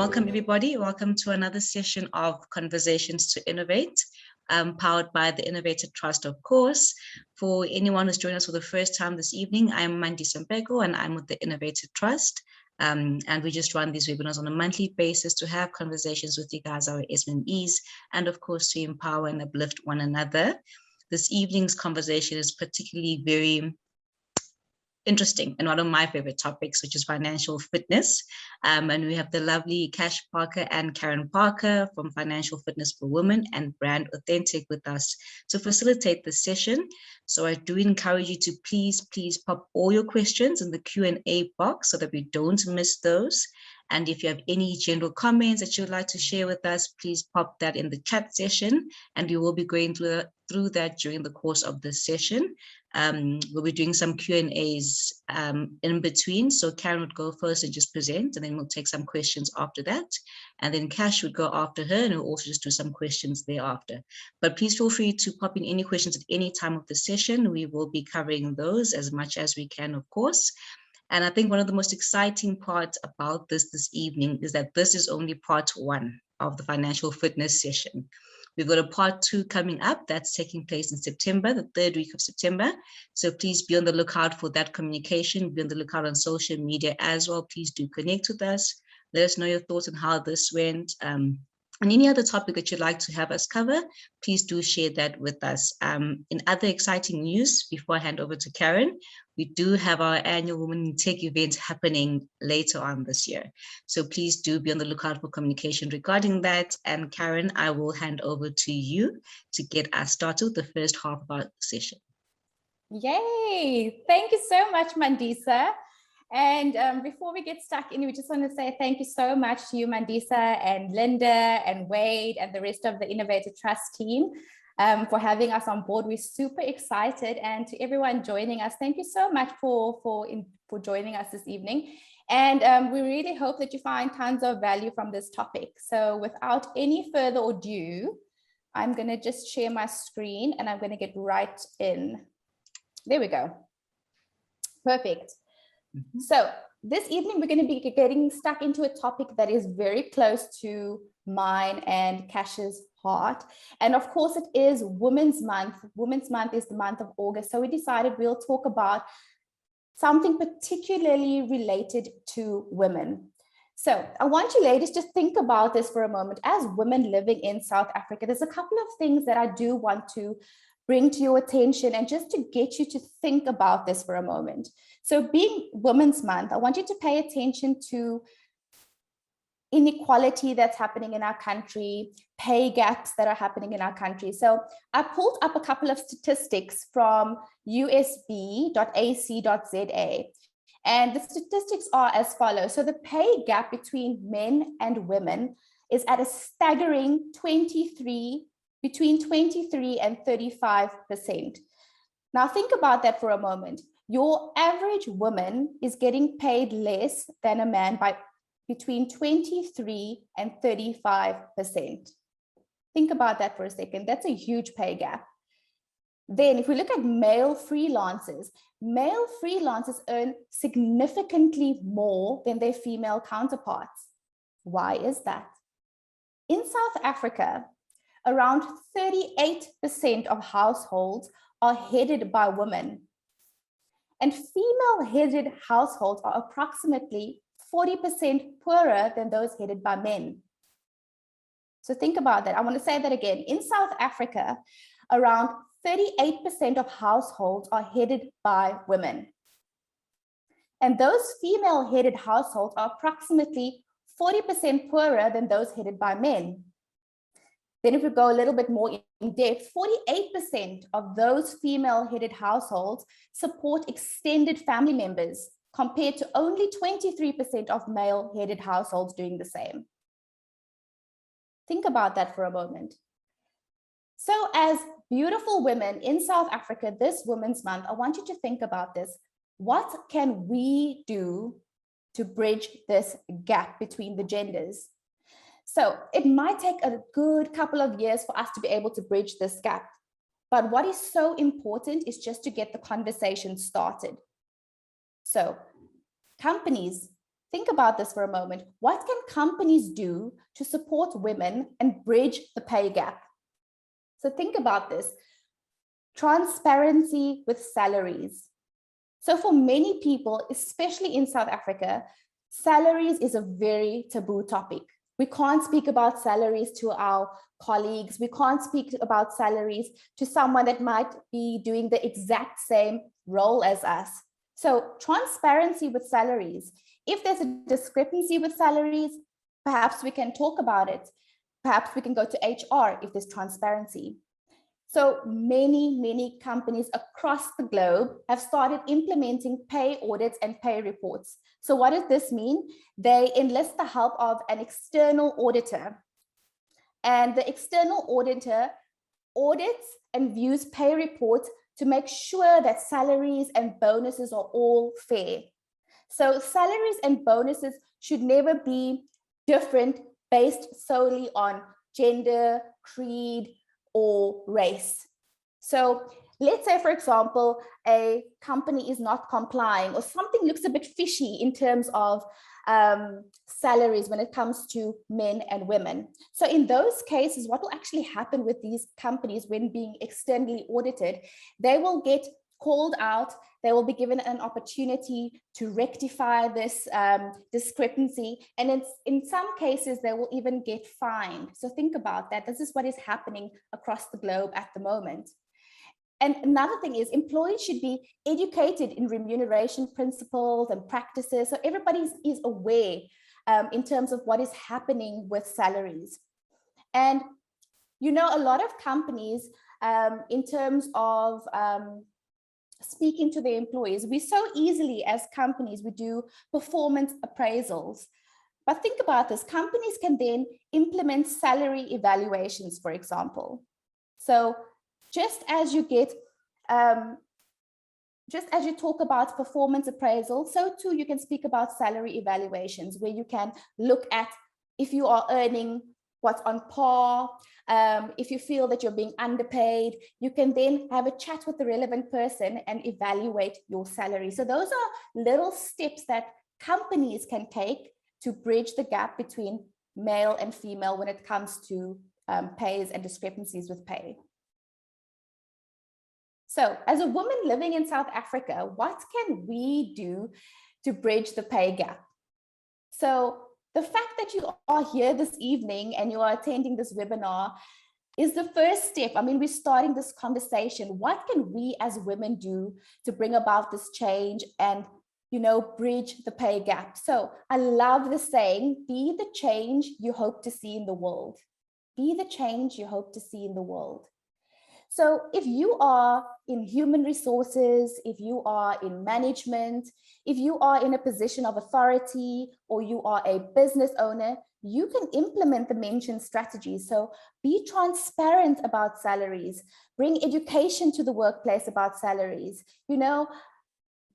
welcome everybody. Welcome to another session of Conversations to Innovate, powered by the Innovator Trust, of course. For anyone who's joining us for the first time this evening, I'm 𝗺𝗺𝘆 𝗺𝘆𝘆 and I'm with the Innovator Trust. And we just run these webinars on a monthly basis to have conversations with you guys, our SMEs, and of course to empower and uplift one another. This evening's conversation is particularly very interesting and one of my favorite topics, which is financial fitness. And we have the lovely Kash Parker and Caryn Parker from Financial Fitness for Women and Brand Authentic with us to facilitate this session. So I do encourage you to please pop all your questions in the Q&A box so that we don't miss those. And if you have any general comments that you'd like to share with us, please pop that in the chat session, and we will be going through that during the course of this session. We'll be doing some Q&As in between. So Caryn would go first and just present, and then we'll take some questions after that. And then Kash would go after her, and we'll also just do some questions thereafter. But please feel free to pop in any questions at any time of the session. We will be covering those as much as we can, of course. And I think one of the most exciting parts about this evening is that this is only part one of the financial fitness session. We've got a part two coming up that's taking place in September, the third week of September. So please be on the lookout for that communication. Be on the lookout on social media as well. Please do connect with us. Let us know your thoughts on how this went. And any other topic that you'd like to have us cover, please do share that with us. In other exciting news, before I hand over to Caryn, we do have our annual Women in Tech event happening later on this year. So please do be on the lookout for communication regarding that. And Caryn, I will hand over to you to get us started with the first half of our session. Yay! Thank you so much, 𝗺𝗺𝘆𝘆𝘆. And before we get stuck in, we just want to say thank you so much to you, 𝗺𝗺𝘆𝘆 and Linda and Wade and the rest of the Innovator Trust team for having us on board. We're super excited, and to everyone joining us, thank you so much for joining us this evening. And we really hope that you find tons of value from this topic. So without any further ado, I'm going to just share my screen and I'm going to get right in. There we go. Perfect. So this evening, we're going to be getting stuck into a topic that is very close to mine and Kash's heart. And of course, it is Women's Month. Women's Month is the month of August. So we decided we'll talk about something particularly related to women. So I want you ladies to think about this for a moment. As women living in South Africa, there's a couple of things that I do want to bring to your attention and just to get you to think about this for a moment. So being Women's Month, I want you to pay attention to inequality that's happening in our country, pay gaps that are happening in our country. So I pulled up a couple of statistics from usb.ac.za. And the statistics are as follows. So the pay gap between men and women is at a staggering between 23 and 35%. Now think about that for a moment. Your average woman is getting paid less than a man by between 23 and 35%. Think about that for a second. That's a huge pay gap. Then if we look at male freelancers earn significantly more than their female counterparts. Why is that? In South Africa, around 38% of households are headed by women. And female-headed households are approximately 40% poorer than those headed by men. So think about that. I want to say that again. In South Africa, around 38% of households are headed by women. And those female-headed households are approximately 40% poorer than those headed by men. Then if we go a little bit more in depth, 48% of those female-headed households support extended family members, compared to only 23% of male-headed households doing the same. Think about that for a moment. So as beautiful women in South Africa this Women's Month, I want you to think about this. What can we do to bridge this gap between the genders? So it might take a good couple of years for us to be able to bridge this gap. But what is so important is just to get the conversation started. So companies, think about this for a moment. What can companies do to support women and bridge the pay gap? So think about this. Transparency with salaries. So for many people, especially in South Africa, salaries is a very taboo topic. We can't speak about salaries to our colleagues. We can't speak about salaries to someone that might be doing the exact same role as us. So transparency with salaries. If there's a discrepancy with salaries, perhaps we can talk about it. Perhaps we can go to HR if there's transparency. So many companies across the globe have started implementing pay audits and pay reports. So what does this mean? They enlist the help of an external auditor, and the external auditor audits and views pay reports to make sure that salaries and bonuses are all fair. So salaries and bonuses should never be different based solely on gender, creed, or race. So let's say, for example, a company is not complying or something looks a bit fishy in terms of salaries when it comes to men and women. So in those cases, what will actually happen with these companies when being externally audited, they will get called out, they will be given an opportunity to rectify this discrepancy. And in some cases, they will even get fined. So think about that. This is what is happening across the globe at the moment. And another thing is employees should be educated in remuneration principles and practices. So everybody is aware in terms of what is happening with salaries. And, you know, a lot of companies in terms of speaking to their employees, we so easily as companies, we do performance appraisals. But think about this, companies can then implement salary evaluations, for example. So just as you get, just as you talk about performance appraisal, so too you can speak about salary evaluations, where you can look at if you are earning what's on par. If you feel that you're being underpaid, you can then have a chat with the relevant person and evaluate your salary. So those are little steps that companies can take to bridge the gap between male and female when it comes to pays and discrepancies with pay. So as a woman living in South Africa, what can we do to bridge the pay gap? So the fact that you are here this evening and you are attending this webinar is the first step. I mean, we're starting this conversation. What can we as women do to bring about this change and, you know, bridge the pay gap? So I love the saying, be the change you hope to see in the world. Be the change you hope to see in the world. So if you are in human resources, if you are in management, if you are in a position of authority, or you are a business owner, you can implement the mentioned strategies. So be transparent about salaries, bring education to the workplace about salaries, you know,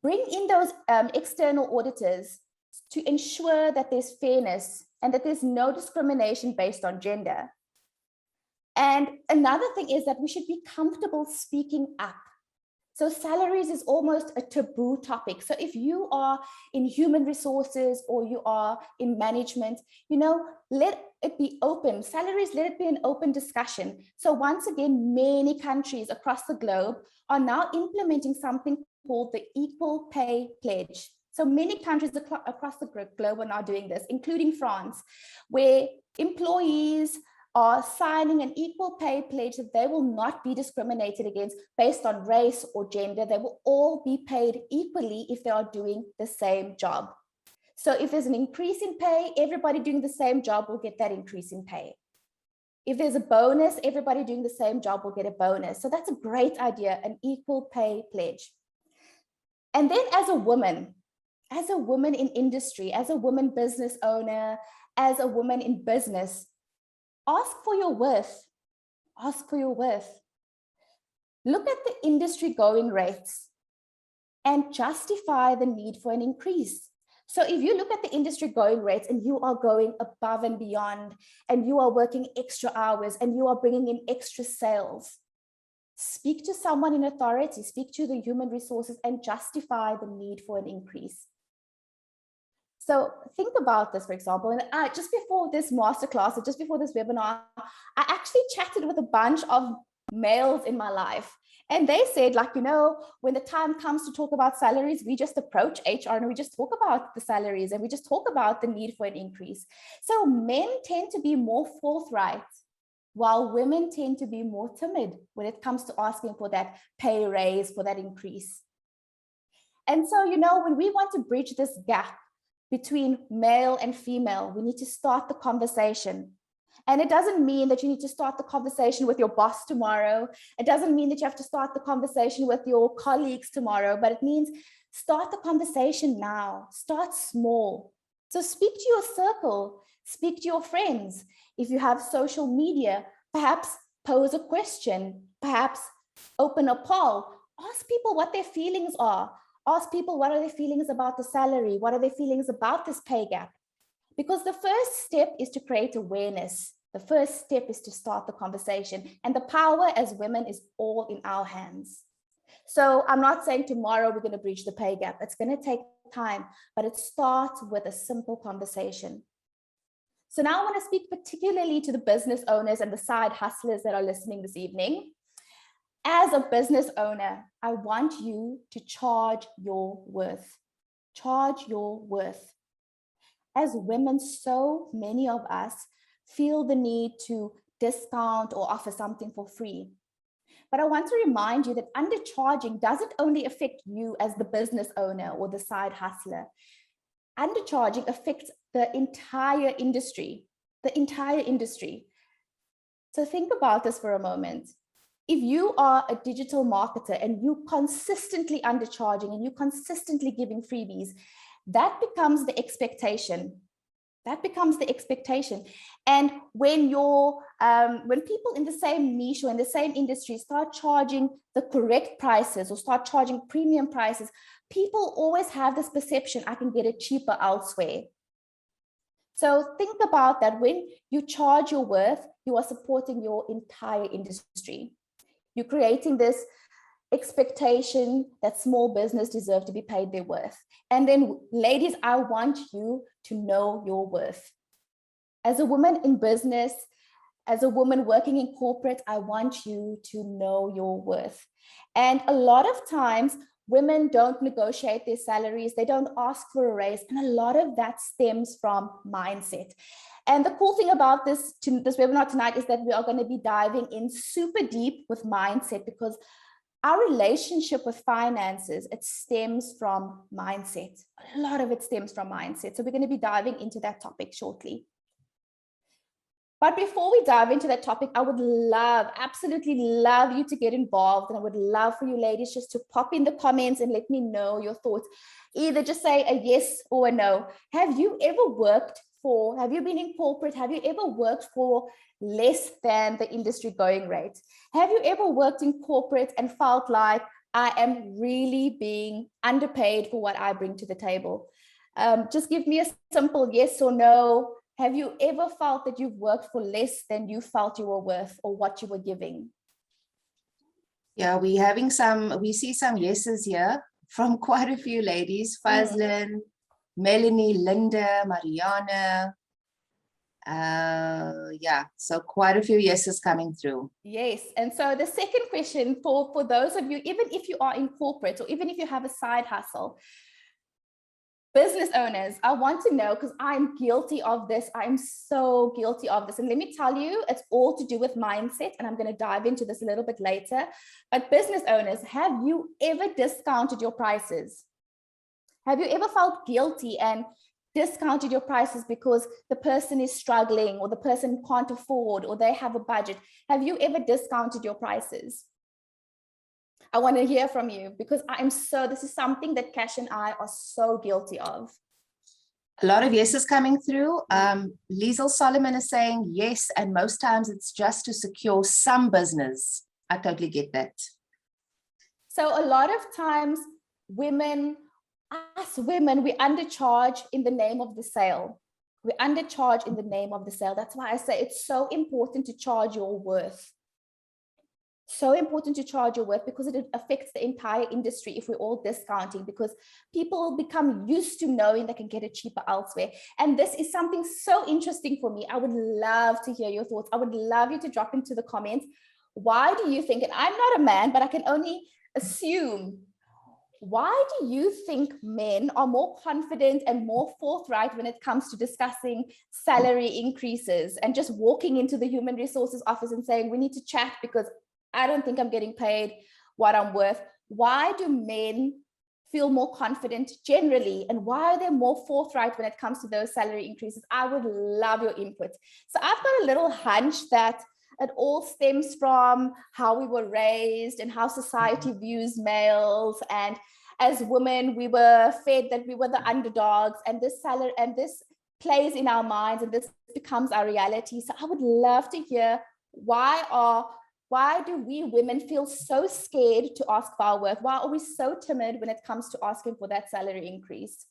bring in those external auditors to ensure that there's fairness and that there's no discrimination based on gender. And another thing is that we should be comfortable speaking up. So salaries is almost a taboo topic. So if you are in human resources or you are in management, you know, let it be open. Salaries, let it be an open discussion. So once again, many countries across the globe are now implementing something called the Equal Pay Pledge. So many countries across the globe are now doing this, including France, where employees are signing an equal pay pledge that they will not be discriminated against based on race or gender. They will all be paid equally if they are doing the same job. So if there's an increase in pay, everybody doing the same job will get that increase in pay. If there's a bonus, everybody doing the same job will get a bonus. So that's a great idea, an equal pay pledge. And then as a woman in industry, as a woman business owner, as a woman in business, ask for your worth. Ask for your worth. Look at the industry going rates and justify the need for an increase. So if you look at the industry going rates and you are going above and beyond, and you are working extra hours and you are bringing in extra sales, speak to someone in authority, speak to the human resources and justify the need for an increase. So think about this, for example, and just before this masterclass, or just before this webinar, I actually chatted with a bunch of males in my life. And they said, like, when the time comes to talk about salaries, we just approach HR and we just talk about the salaries and we just talk about the need for an increase. So men tend to be more forthright, while women tend to be more timid when it comes to asking for that pay raise, for that increase. And so, when we want to bridge this gap between male and female, we need to start the conversation. And it doesn't mean that you need to start the conversation with your boss tomorrow. It doesn't mean that you have to start the conversation with your colleagues tomorrow, but it means start the conversation now. Start small. So speak to your circle, speak to your friends. If you have social media, perhaps pose a question, perhaps open a poll, ask people what their feelings are. Ask people, what are their feelings about the salary? What are their feelings about this pay gap? Because the first step is to create awareness. The first step is to start the conversation. And the power as women is all in our hands. So I'm not saying tomorrow we're going to bridge the pay gap. It's going to take time, but it starts with a simple conversation. So now I want to speak particularly to the business owners and the side hustlers that are listening this evening. As a business owner, I want you to charge your worth. Charge your worth. As women, so many of us feel the need to discount or offer something for free. But I want to remind you that undercharging doesn't only affect you as the business owner or the side hustler. Undercharging affects the entire industry, So think about this for a moment. If you are a digital marketer and you consistently undercharging and you consistently giving freebies, that becomes the expectation. And when people in the same niche or in the same industry start charging the correct prices or start charging premium prices, people always have this perception, I can get it cheaper elsewhere. So think about that. When you charge your worth, you are supporting your entire industry. You're creating this expectation that small business deserve to be paid their worth. And then, ladies, I want you to know your worth. As a woman in business, as a woman working in corporate, I want you to know your worth. And a lot of times, women don't negotiate their salaries. They don't ask for a raise. And a lot of that stems from mindset. And the cool thing about this webinar tonight is that we are going to be diving in super deep with mindset, because our relationship with finances, it stems from mindset. A lot of it stems from mindset. So we're going to be diving into that topic shortly. But before we dive into that topic, I would absolutely love you to get involved. And I would love for you ladies just to pop in the comments and let me know your thoughts. Either just say a yes or a no. Have you been in corporate? Have you ever worked for less than the industry going rate? Have you ever worked in corporate and felt like I am really being underpaid for what I bring to the table? Just give me a simple yes or no. Have you ever felt that you've worked for less than you felt you were worth or what you were giving? Yeah, we see some yeses here from quite a few ladies. Fazlin, Melanie, Linda, Mariana. So quite a few yeses coming through. Yes. And so the second question for those of you, even if you are in corporate or even if you have a side hustle, business owners, I want to know, because I'm guilty of this. I'm so guilty of this. And let me tell you, it's all to do with mindset. And I'm going to dive into this a little bit later. But business owners, have you ever discounted your prices? Have you ever felt guilty and discounted your prices because the person is struggling or the person can't afford or they have a budget? Have you ever discounted your prices? I want to hear from you, because this is something that Kash and I are so guilty of. A lot of yeses coming through. Liesl Solomon is saying yes, and most times it's just to secure some business. I totally get that. So a lot of times us women, we undercharge in the name of the sale. We undercharge in the name of the sale. That's why I say it's so important to charge your worth. so important to charge your worth because it affects the entire industry if we're all discounting, because people become used to knowing they can get it cheaper elsewhere. And this is something so interesting for me. I would love to hear your thoughts. I would love you to drop into the comments. Why do you think, and I'm not a man, but I can only assume, why do you think men are more confident and more forthright when it comes to discussing salary increases and just walking into the human resources office and saying, we need to chat because I don't think I'm getting paid what I'm worth? Why do men feel more confident generally? And why are they more forthright when it comes to those salary increases? I would love your input. So I've got a little hunch that it all stems from how we were raised and how society views males. And as women, we were fed that we were the underdogs, and this salary and this plays in our minds, and this becomes our reality. So I would love to hear why do we women feel so scared to ask for our worth? Why are we so timid when it comes to asking for that salary increase?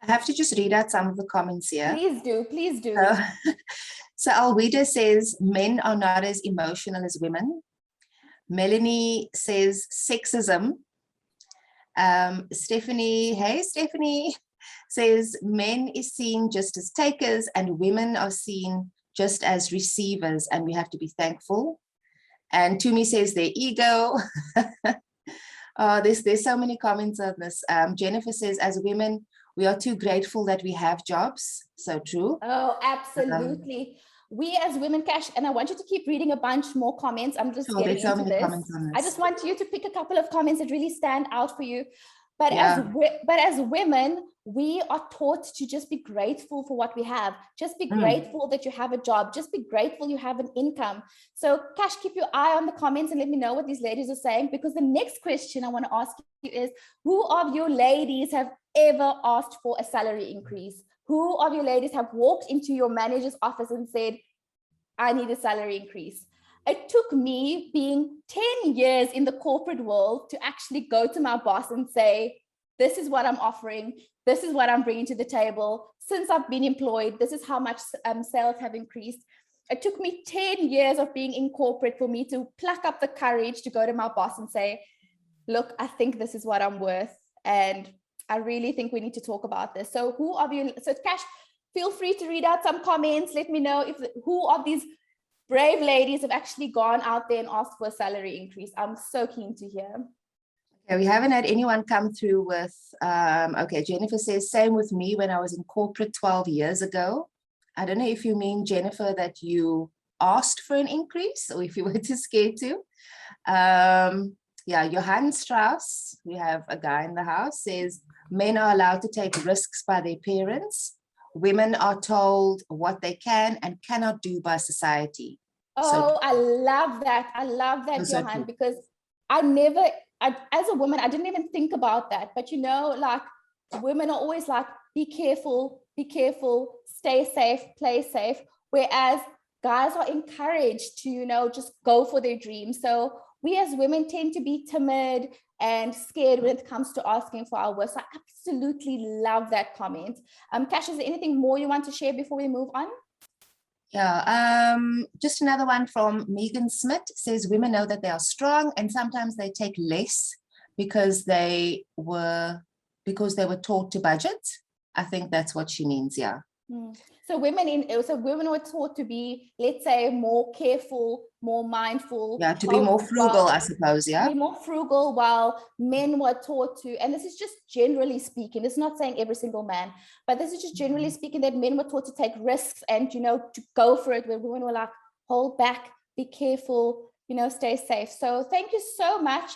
I have to just read out some of the comments here. Please do, please do. So 𝗺𝗶𝗱𝗱𝘀𝘆 says, men are not as emotional as women. Melanie says, sexism. Stephanie, hey Stephanie, says, men is seen just as takers and women are seen just as receivers, and we have to be thankful. And 𝗺𝗵 says their ego. There's so many comments on this. Jennifer says, as women, we are too grateful that we have jobs. So true. Oh, absolutely. We as women, Kash, and I want you to keep reading a bunch more comments. I'm just getting so into many this. comments on this. I just want you to pick a couple of comments that really stand out for you. But Yeah. as women, we are taught to just be grateful for what we have. Just be grateful that you have a job. Just be grateful you have an income. So Kash, keep your eye on the comments and let me know what these ladies are saying, because the next question I want to ask you is, who of your ladies have ever asked for a salary increase? Who of your ladies have walked into your manager's office and said, I need a salary increase? It took me being 10 years in the corporate world to actually go to my boss and say, this is what I'm offering. This is what I'm bringing to the table. Since I've been employed, this is how much sales have increased. It took me 10 years of being in corporate for me to pluck up the courage to go to my boss and say, look, I think this is what I'm worth. And I really think we need to talk about this. So who of you, so Kash, feel free to read out some comments. Let me know who of these brave ladies have actually gone out there and asked for a salary increase. I'm so keen to hear. Okay, we haven't had anyone come through with, okay, Jennifer says, same with me when I was in corporate 12 years ago. I don't know if you mean, Jennifer, that you asked for an increase or if you were too scared to. Yeah, Johann Strauss, we have a guy in the house, says, men are allowed to take risks by their parents. Women are told what they can and cannot do by society. Oh, I love that. I love that, Johann, because as a woman, I didn't even think about that. But, you know, like, women are always like, be careful, stay safe, play safe. Whereas guys are encouraged to, you know, just go for their dreams. So we as women tend to be timid and scared when it comes to asking for our worth. So I absolutely love that comment. Kash, is there anything more you want to share before we move on? Yeah, just another one from Megan Smith says, women know that they are strong and sometimes they take less because they were taught to budget. I think that's what she means, yeah. So women were taught to be, let's say, more careful, more mindful. Yeah, to be more frugal, I suppose, yeah. To be more frugal, while men were taught to, and this is just generally speaking, it's not saying every single man, but this is just generally speaking, that men were taught to take risks and, you know, to go for it, where women were like, hold back, be careful, you know, stay safe. So thank you so much,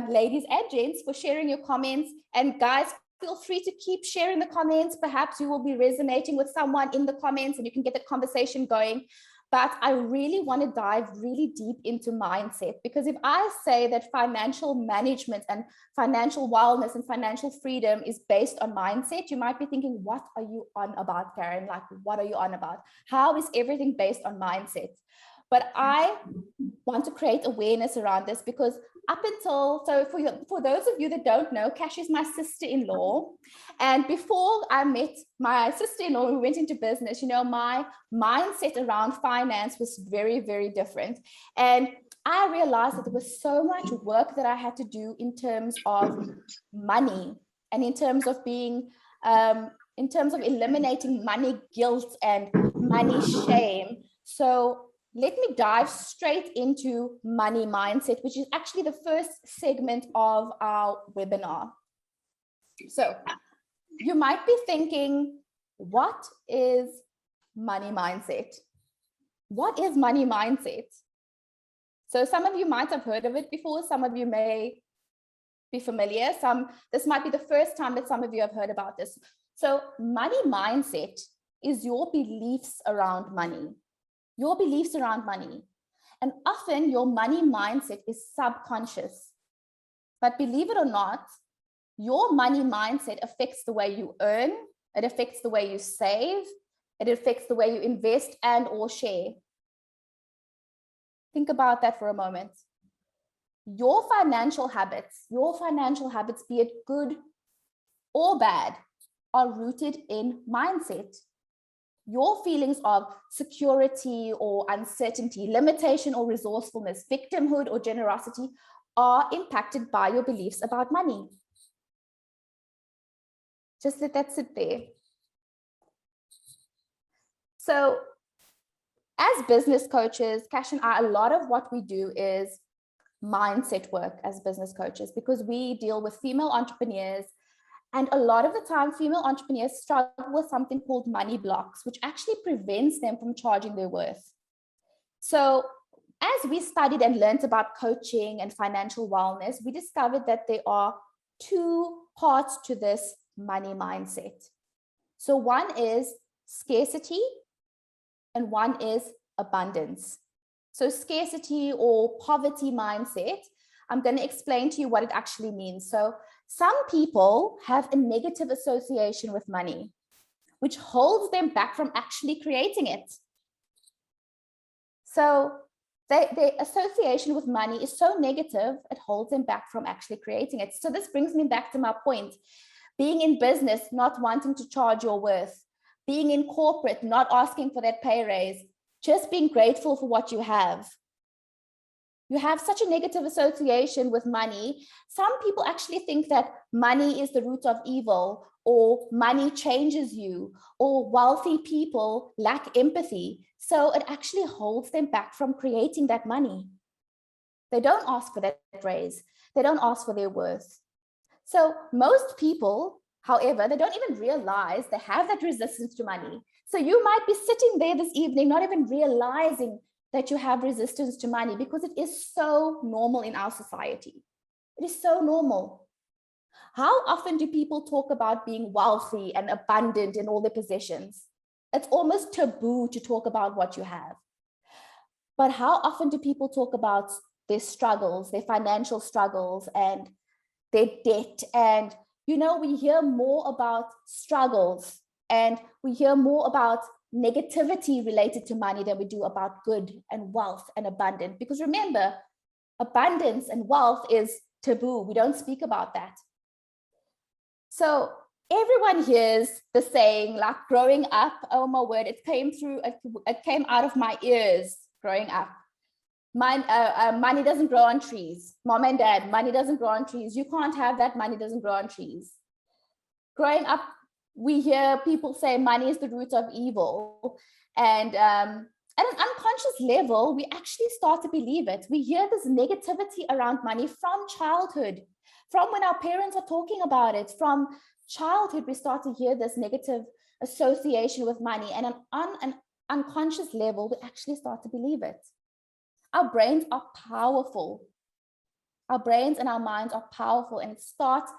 ladies and gents, for sharing your comments. And guys, feel free to keep sharing the comments. Perhaps you will be resonating with someone in the comments and you can get the conversation going. But I really want to dive really deep into mindset, because if I say that financial management and financial wellness and financial freedom is based on mindset, you might be thinking, what are you on about, Caryn? Like, what are you on about? How is everything based on mindset? But I want to create awareness around this, because for those of you that don't know, Kash is my sister-in-law. And before I met my sister-in-law, we went into business, you know, my mindset around finance was very, very different. And I realized that there was so much work that I had to do in terms of money and in terms of being, in terms of eliminating money guilt and money shame. So let me dive straight into money mindset, which is actually the first segment of our webinar. So you might be thinking, what is money mindset? What is money mindset? So some of you might have heard of it before. Some of you may be familiar. This might be the first time that some of you have heard about this. So money mindset is your beliefs around money. Your beliefs around money. And often your money mindset is subconscious. But believe it or not, your money mindset affects the way you earn, it affects the way you save, it affects the way you invest and or share. Think about that for a moment. Your financial habits, be it good or bad, are rooted in mindset. Your feelings of security or uncertainty, limitation or resourcefulness, victimhood or generosity are impacted by your beliefs about money. Just let that sit there. So as business coaches, Kash and I, a lot of what we do is mindset work as business coaches, because we deal with female entrepreneurs. And a lot of the time, female entrepreneurs struggle with something called money blocks, which actually prevents them from charging their worth. So as we studied and learned about coaching and financial wellness, we discovered that there are two parts to this money mindset. So one is scarcity and one is abundance. So scarcity or poverty mindset, I'm going to explain to you what it actually means. So some people have a negative association with money, which holds them back from actually creating it. So their association with money is so negative, it holds them back from actually creating it. So this brings me back to my point. Being in business, not wanting to charge your worth. Being in corporate, not asking for that pay raise. Just being grateful for what you have. You have such a negative association with money. Some people actually think that money is the root of evil, or money changes you, or wealthy people lack empathy. So it actually holds them back from creating that money. They don't ask for that raise. They don't ask for their worth. So most people, however, they don't even realize they have that resistance to money. So you might be sitting there this evening, not even realizing that you have resistance to money, because it is so normal in our society. It is so normal. How often do people talk about being wealthy and abundant in all their possessions? It's almost taboo to talk about what you have. But how often do people talk about their struggles, their financial struggles and their debt? And, you know, we hear more about struggles and we hear more about negativity related to money than we do about good and wealth and abundant. Because remember, abundance and wealth is taboo. We don't speak about that. So everyone hears the saying, like growing up, oh my word, it came out of my ears growing up. Money doesn't grow on trees. Mom and dad, money doesn't grow on trees. You can't have that, money doesn't grow on trees. Growing up, we hear people say money is the root of evil. And at an unconscious level, we actually start to believe it. We hear this negativity around money from childhood, from when our parents are talking about it. From childhood, we start to hear this negative association with money. And on an unconscious level, we actually start to believe it. Our brains are powerful. Our brains and our minds are powerful, and it starts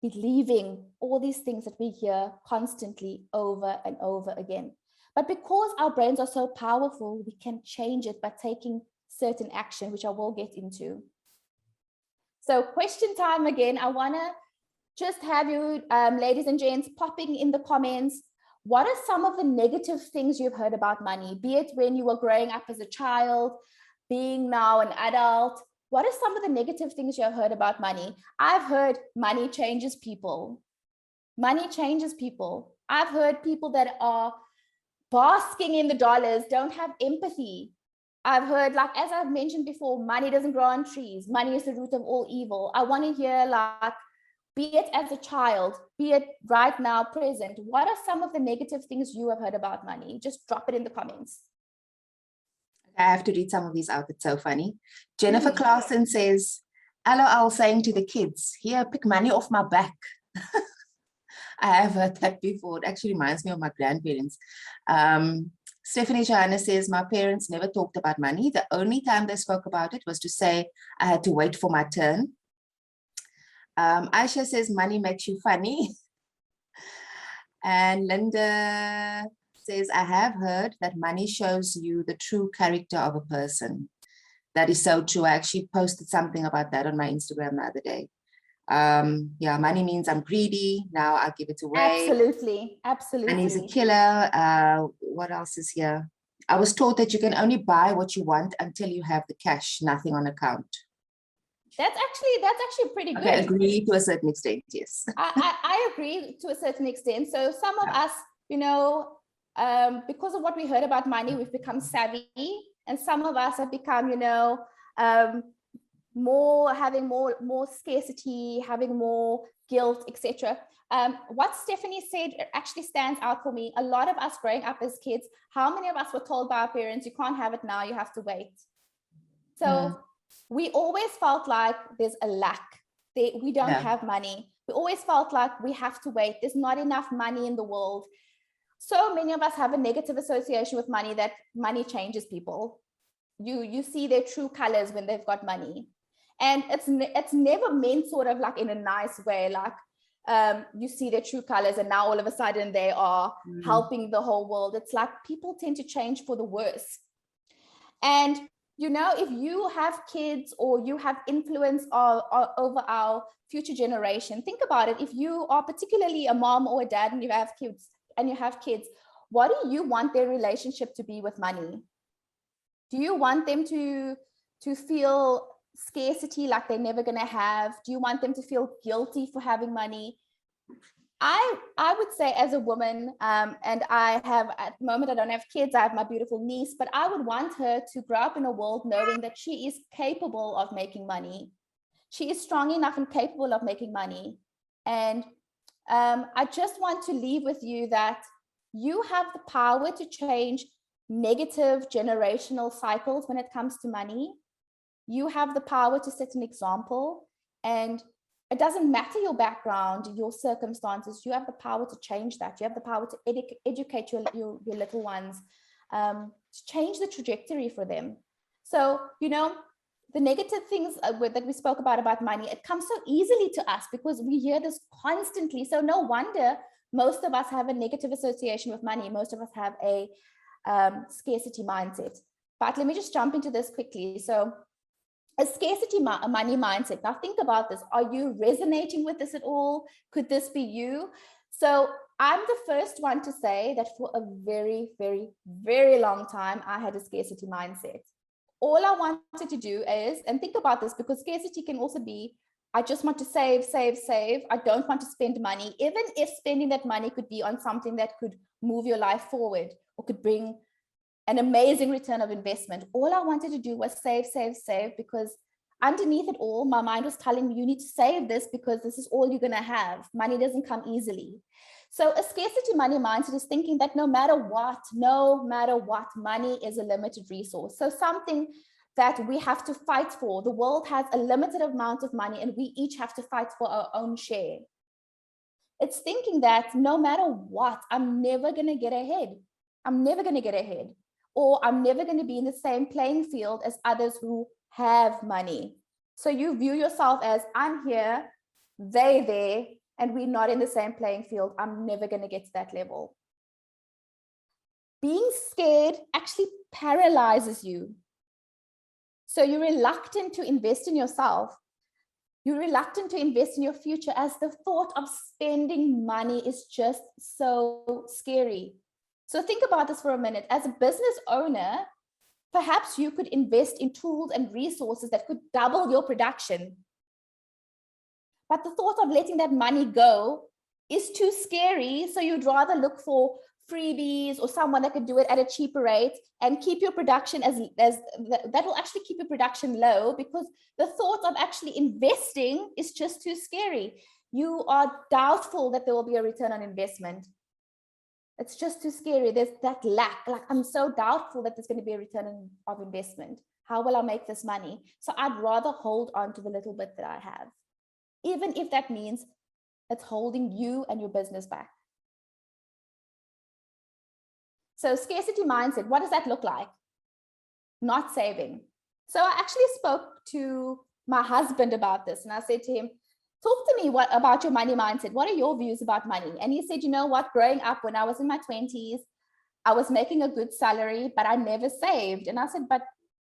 believing all these things that we hear constantly over and over again. But because our brains are so powerful, we can change it by taking certain action, which I will get into. So question time again. I want to just have you, ladies and gents, popping in the comments. What are some of the negative things you've heard about money? Be it when you were growing up as a child, being now an adult. What are some of the negative things you have heard about money? I've heard money changes people. Money changes people. I've heard people that are basking in the dollars don't have empathy. I've heard, like, as I've mentioned before, money doesn't grow on trees. Money is the root of all evil. I want to hear, like, be it as a child, be it right now, present, what are some of the negative things you have heard about money? Just drop it in the comments. I have to read some of these out. It's so funny. Jennifer Claassen says, LOL saying to the kids, here, pick money off my back. I have heard that before. It actually reminds me of my grandparents. Stephanie Johanna says, my parents never talked about money. The only time they spoke about it was to say, I had to wait for my turn. Aisha says, money makes you funny. And Linda says, I have heard that money shows you the true character of a person. That is so true. I actually posted something about that on my Instagram the other day. Yeah, money means I'm greedy. Now I'll give it away. Absolutely. Absolutely. Money is a killer. What else is here? I was taught that you can only buy what you want until you have the cash, nothing on account. That's actually pretty good. Okay, agree to a certain extent, yes. I agree to a certain extent. So some of us, you know, because of what we heard about money, we've become savvy, and some of us have become, you know, having more scarcity, having more guilt, etc. What Stephanie said actually stands out for me. A lot of us growing up as kids, how many of us were told by our parents, you can't have it now, you have to wait. So we always felt like there's a lack. We don't have money. We always felt like we have to wait. There's not enough money in the world. So many of us have a negative association with money, that money changes people. You see their true colors when they've got money. And it's never meant sort of like in a nice way, like you see their true colors and now all of a sudden they are helping the whole world. It's like people tend to change for the worse. And you know, if you have kids or you have influence over our future generation, think about it. If you are particularly a mom or a dad and you have kids, what do you want their relationship to be with money? Do you want them to feel scarcity, like they're never going to have? Do you want them to feel guilty for having money? I would say, as a woman, and I have, at the moment I don't have kids, I have my beautiful niece, but I would want her to grow up in a world knowing that she is capable of making money. She is strong enough and capable of making money. And I just want to leave with you that you have the power to change negative generational cycles when it comes to money. You have the power to set an example, and it doesn't matter your background, your circumstances. You have the power to change that. You have the power to educate your little ones, to change the trajectory for them. So, you know, the negative things that we spoke about money, it comes so easily to us because we hear this constantly. So no wonder most of us have a negative association with money. Most of us have a scarcity mindset. But let me just jump into this quickly. So a scarcity money mindset. Now think about this. Are you resonating with this at all? Could this be you? So I'm the first one to say that for a very, very, very long time, I had a scarcity mindset. All I wanted to do is, and think about this, because scarcity can also be, I just want to save, save, save. I don't want to spend money, even if spending that money could be on something that could move your life forward or could bring an amazing return of investment. All I wanted to do was save, save, save, because underneath it all, my mind was telling me, you need to save this because this is all you're going to have. Money doesn't come easily. So a scarcity money mindset is thinking that no matter what, money is a limited resource. So something that we have to fight for. The world has a limited amount of money and we each have to fight for our own share. It's thinking that no matter what, I'm never going to get ahead. I'm never going to get ahead. Or I'm never going to be in the same playing field as others who have money. So you view yourself as, I'm here, they there, and we're not in the same playing field. I'm never going to get to that level. Being scared actually paralyzes you. So you're reluctant to invest in yourself. You're reluctant to invest in your future as the thought of spending money is just so scary. So think about this for a minute. As a business owner, perhaps you could invest in tools and resources that could double your production. But the thought of letting that money go is too scary. So you'd rather look for freebies or someone that could do it at a cheaper rate and keep your production as that will actually keep your production low, because the thought of actually investing is just too scary. You are doubtful that there will be a return on investment. It's just too scary. There's that lack. Like, I'm so doubtful that there's going to be a return of investment. How will I make this money? So I'd rather hold on to the little bit that I have, even if that means it's holding you and your business back. So scarcity mindset, what does that look like? Not saving. So I actually spoke to my husband about this, and I said to him, talk to me about your money mindset. What are your views about money? And he said, you know what, growing up when I was in my 20s, I was making a good salary, but I never saved. And I said, but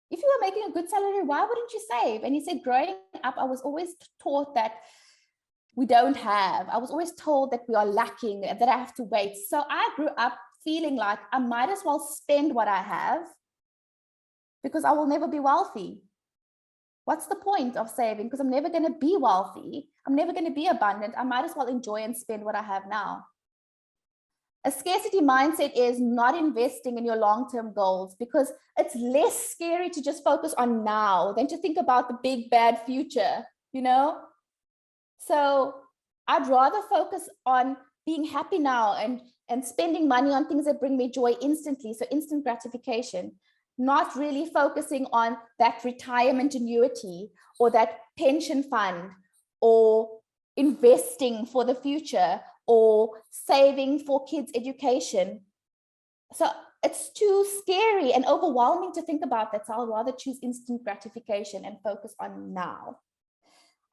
if you were making a good salary, why wouldn't you save? And he said, growing up, I was always taught that we don't have. I was always told that we are lacking, that I have to wait. So I grew up feeling like I might as well spend what I have because I will never be wealthy. What's the point of saving? Because I'm never going to be wealthy. I'm never going to be abundant. I might as well enjoy and spend what I have now. A scarcity mindset is not investing in your long-term goals, because it's less scary to just focus on now than to think about the big bad future, you know? So I'd rather focus on being happy now and spending money on things that bring me joy instantly. So instant gratification, not really focusing on that retirement annuity or that pension fund or investing for the future or saving for kids' education. So it's too scary and overwhelming to think about that. So I'll rather choose instant gratification and focus on now.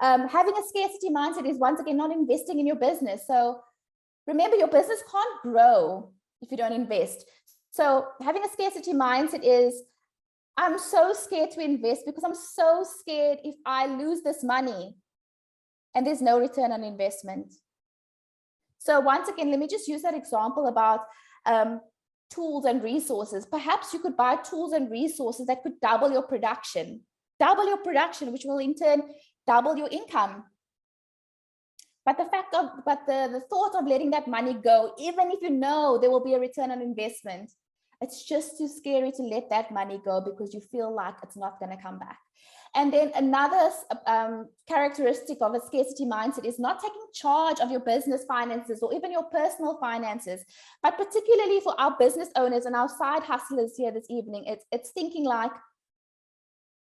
Having a scarcity mindset is, once again, not investing in your business. So remember, your business can't grow if you don't invest. So having a scarcity mindset is, I'm so scared to invest because I'm so scared if I lose this money and there's no return on investment. So once again, let me just use that example about tools and resources. Perhaps you could buy tools and resources that could double your production, which will in turn double your income. But the thought of letting that money go, even if you know there will be a return on investment, it's just too scary to let that money go because you feel like it's not going to come back. And then another characteristic of a scarcity mindset is not taking charge of your business finances or even your personal finances, but particularly for our business owners and our side hustlers here this evening, it's thinking like,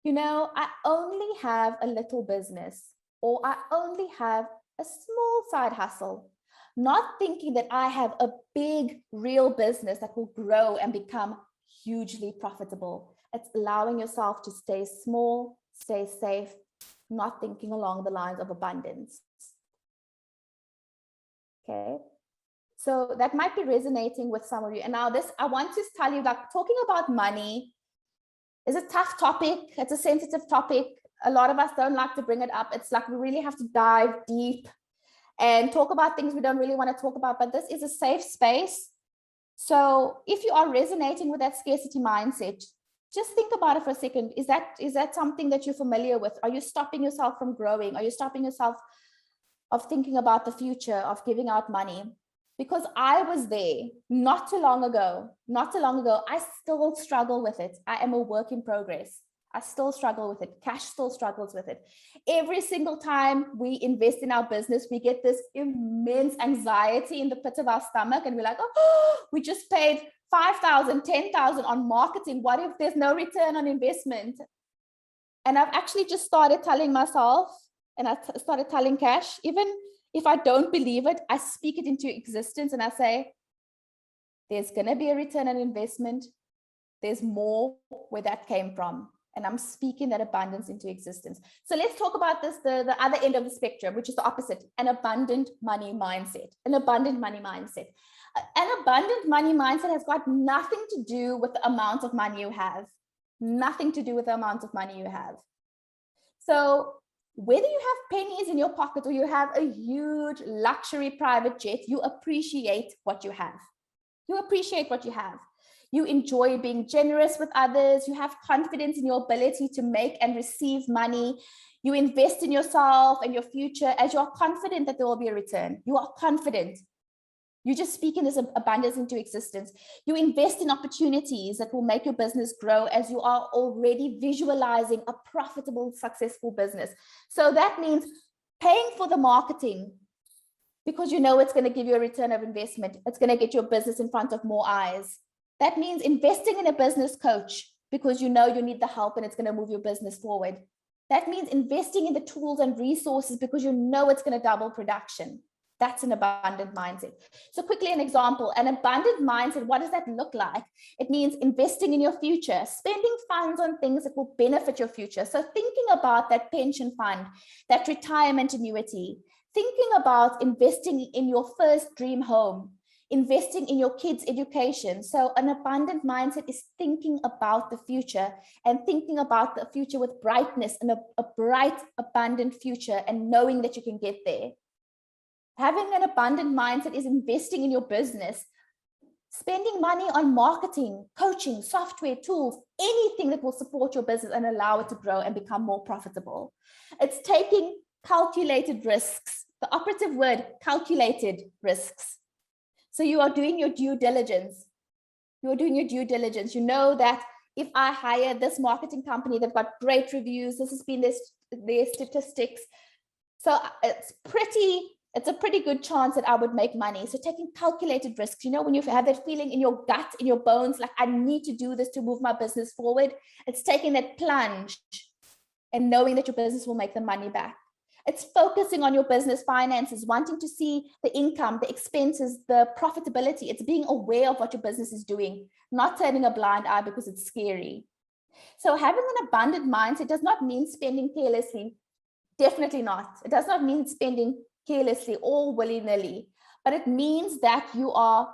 you know, I only have a little business, or I only have a small side hustle, not thinking that I have a big real business that will grow and become hugely profitable. It's allowing yourself to stay small, stay safe, not thinking along the lines of abundance. Okay, so that might be resonating with some of you. And now this, I want to tell you that talking about money is a tough topic. It's a sensitive topic. A lot of us don't like to bring it up. It's like we really have to dive deep and talk about things we don't really want to talk about, but this is a safe space. So if you are resonating with that scarcity mindset, just think about it for a second. Is that something that you're familiar with? Are you stopping yourself from growing? Are you stopping yourself of thinking about the future, of giving out money? Because I was there not too long ago. I still struggle with it. I am a work in progress. I still struggle with it. Kash still struggles with it. Every single time we invest in our business, we get this immense anxiety in the pit of our stomach. And we're like, oh, we just paid 5,000, 10,000 on marketing. What if there's no return on investment? And I've actually just started telling myself, and I started telling Kash, even if I don't believe it, I speak it into existence and I say, there's going to be a return on investment. There's more where that came from. And I'm speaking that abundance into existence. So let's talk about this, the other end of the spectrum, which is the opposite, an abundant money mindset. An abundant money mindset. An abundant money mindset has got nothing to do with the amount of money you have. Nothing to do with the amount of money you have. So whether you have pennies in your pocket or you have a huge luxury private jet, you appreciate what you have. You appreciate what you have. You enjoy being generous with others. You have confidence in your ability to make and receive money. You invest in yourself and your future as you are confident that there will be a return. You are confident. You just speak in this abundance into existence. You invest in opportunities that will make your business grow as you are already visualizing a profitable, successful business. So that means paying for the marketing because you know it's going to give you a return of investment. It's going to get your business in front of more eyes. That means investing in a business coach because you know you need the help and it's going to move your business forward. That means investing in the tools and resources because you know it's going to double production. That's an abundant mindset. So quickly, an example, an abundant mindset, what does that look like? It means investing in your future, spending funds on things that will benefit your future. So thinking about that pension fund, that retirement annuity, thinking about investing in your first dream home, investing in your kids' education. So an abundant mindset is thinking about the future and thinking about the future with brightness and a bright, abundant future and knowing that you can get there. Having an abundant mindset is investing in your business, spending money on marketing, coaching, software, tools, anything that will support your business and allow it to grow and become more profitable. It's taking calculated risks. The operative word, calculated risks. So you are doing your due diligence. You're doing your due diligence. You know that if I hire this marketing company, they've got great reviews. This has been their statistics. So it's a pretty good chance that I would make money. So taking calculated risks, you know, when you have that feeling in your gut, in your bones, like I need to do this to move my business forward. It's taking that plunge and knowing that your business will make the money back. It's focusing on your business finances, wanting to see the income, the expenses, the profitability. It's being aware of what your business is doing, not turning a blind eye because it's scary. So having an abundant mindset does not mean spending carelessly. Definitely not. It does not mean spending carelessly or willy-nilly, but it means that you are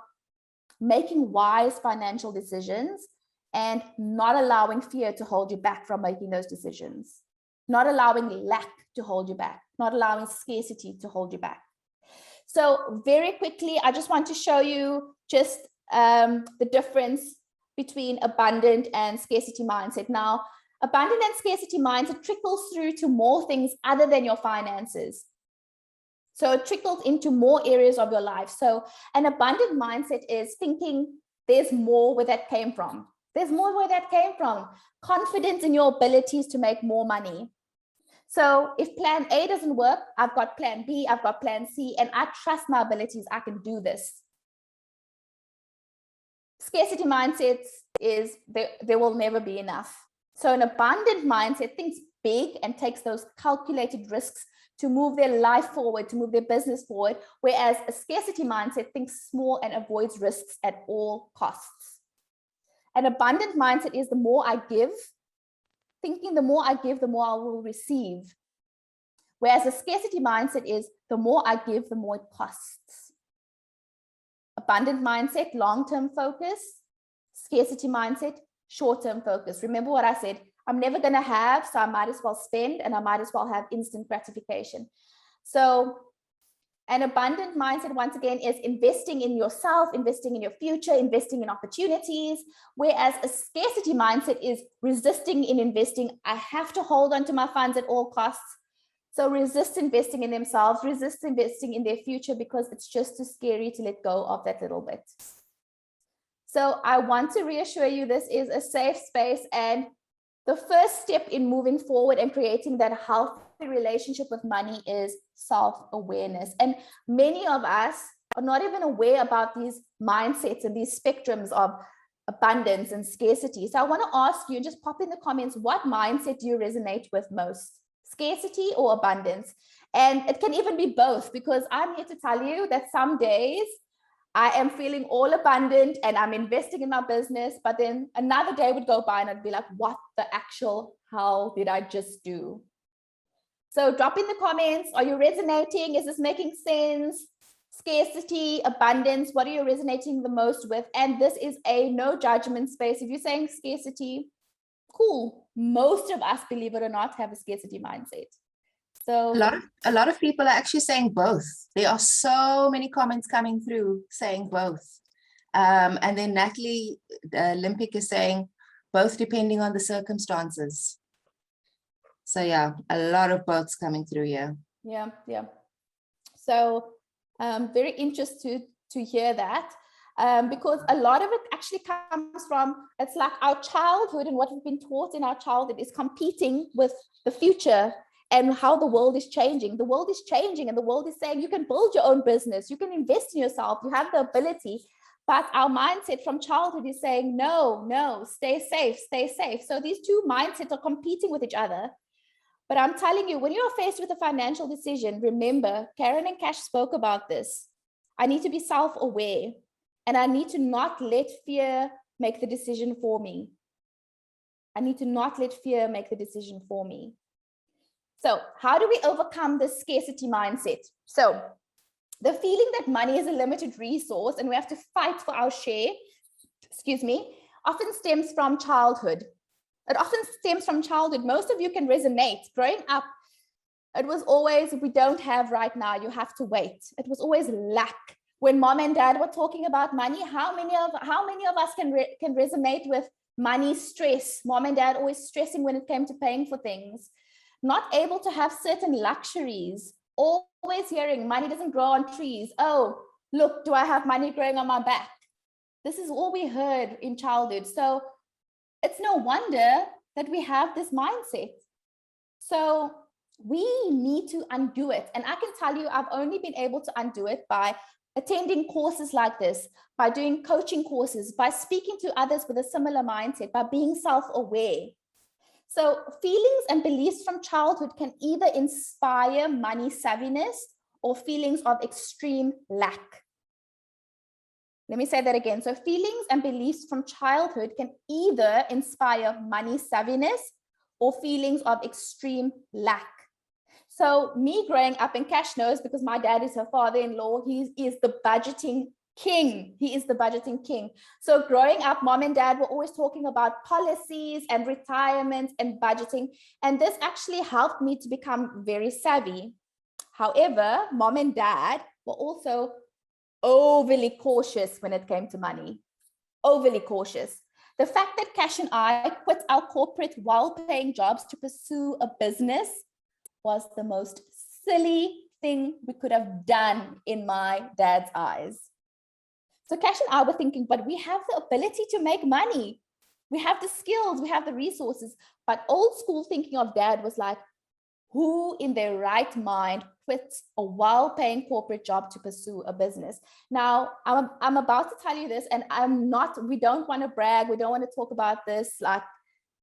making wise financial decisions and not allowing fear to hold you back from making those decisions, not allowing lack to hold you back, not allowing scarcity to hold you back. So very quickly, I just want to show you just the difference between abundant and scarcity mindset. Now, abundant and scarcity mindset trickles through to more things other than your finances. So it trickles into more areas of your life. So an abundant mindset is thinking there's more where that came from. There's more where that came from. Confidence in your abilities to make more money. So if plan A doesn't work, I've got plan B, I've got plan C, and I trust my abilities. I can do this. Scarcity mindsets is there will never be enough. So an abundant mindset thinks big and takes those calculated risks to move their life forward, to move their business forward, whereas a scarcity mindset thinks small and avoids risks at all costs. An abundant mindset is the more I give, thinking the more I give, the more I will receive. Whereas a scarcity mindset is the more I give, the more it costs. Abundant mindset, long-term focus. Scarcity mindset, short-term focus. Remember what I said, I'm never going to have, so I might as well spend and I might as well have instant gratification. So an abundant mindset, once again, is investing in yourself, investing in your future, investing in opportunities, whereas a scarcity mindset is resisting in investing. I have to hold on to my funds at all costs. So resist investing in themselves, resist investing in their future because it's just too scary to let go of that little bit. So I want to reassure you this is a safe space, and the first step in moving forward and creating that healthy relationship with money is self-awareness. And many of us are not even aware about these mindsets and these spectrums of abundance and scarcity. So I want to ask you, just pop in the comments, what mindset do you resonate with most? Scarcity or abundance? And it can even be both, because I'm here to tell you that some days I am feeling all abundant and I'm investing in my business, but then another day would go by and I'd be like, what the actual hell did I just do? So drop in the comments. Are you resonating? Is this making sense? Scarcity, abundance, what are you resonating the most with? And this is a no judgment space. If you're saying scarcity, cool. Most of us, believe it or not, have a scarcity mindset. So a lot of people are actually saying both. There are so many comments coming through saying both. And then Natalie Olympic is saying both depending on the circumstances. So yeah, a lot of boths coming through here. Yeah. So very interested to hear that. Because a lot of it actually comes from, it's like our childhood and what we've been taught in our childhood is competing with the future and how the world is changing. The world is changing and the world is saying you can build your own business, you can invest in yourself, you have the ability. But our mindset from childhood is saying, no, stay safe, stay safe. So these two mindsets are competing with each other. But I'm telling you, when you're faced with a financial decision, remember, Caryn and Kash spoke about this. I need to be self-aware. And I need to not let fear make the decision for me. I need to not let fear make the decision for me. So how do we overcome this scarcity mindset? So the feeling that money is a limited resource and we have to fight for our share, often stems from childhood. It often stems from childhood. Most of you can resonate. Growing up, it was always, we don't have right now, you have to wait. It was always lack. When mom and dad were talking about money, how many of us can resonate with money stress? Mom and dad always stressing when it came to paying for things, not able to have certain luxuries, always hearing money doesn't grow on trees. Oh, look, do I have money growing on my back? This is all we heard in childhood. So it's no wonder that we have this mindset. So we need to undo it. And I can tell you, I've only been able to undo it by attending courses like this, by doing coaching courses, by speaking to others with a similar mindset, by being self-aware. So feelings and beliefs from childhood can either inspire money savviness or feelings of extreme lack. Let me say that again. So feelings and beliefs from childhood can either inspire money savviness or feelings of extreme lack. So me growing up, and Kash knows because my dad is her father-in-law, he is the budgeting king. He is the budgeting king. So growing up, mom and dad were always talking about policies and retirement and budgeting. And this actually helped me to become very savvy. However, mom and dad were also overly cautious when it came to money, overly cautious. The fact that Kash and I quit our corporate well-paying jobs to pursue a business was the most silly thing we could have done in my dad's eyes. So Kash and I were thinking, but we have the ability to make money. We have the skills, we have the resources. But old school thinking of dad was like, who in their right mind quits a well-paying corporate job to pursue a business? Now, I'm about to tell you this, and we don't want to brag. We don't want to talk about this like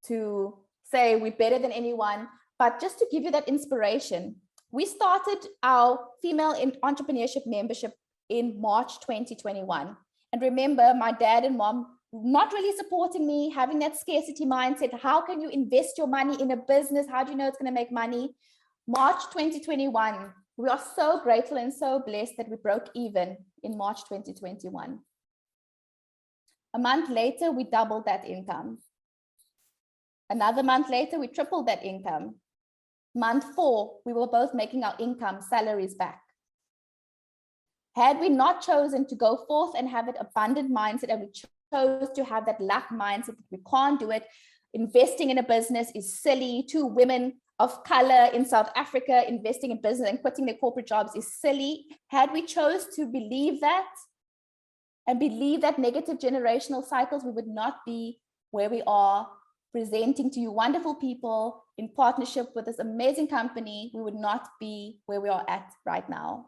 to say we're better than anyone. But just to give you that inspiration, we started our female entrepreneurship membership in March 2021. And remember, my dad and mom not really supporting me, having that scarcity mindset. How can you invest your money in a business? How do you know it's going to make money? March 2021, we are so grateful and so blessed that we broke even in March 2021. A month later, we doubled that income. Another month later, we tripled that income. Month 4, we were both making our income salaries back. Had we not chosen to go forth and have an abundant mindset, and we chose to have that lack mindset that we can't do it, investing in a business is silly. 2 women of color in South Africa investing in business and quitting their corporate jobs is silly. Had we chose to believe that and believe that negative generational cycles, we would not be where we are, presenting to you wonderful people in partnership with this amazing company. We would not be where we are at right now.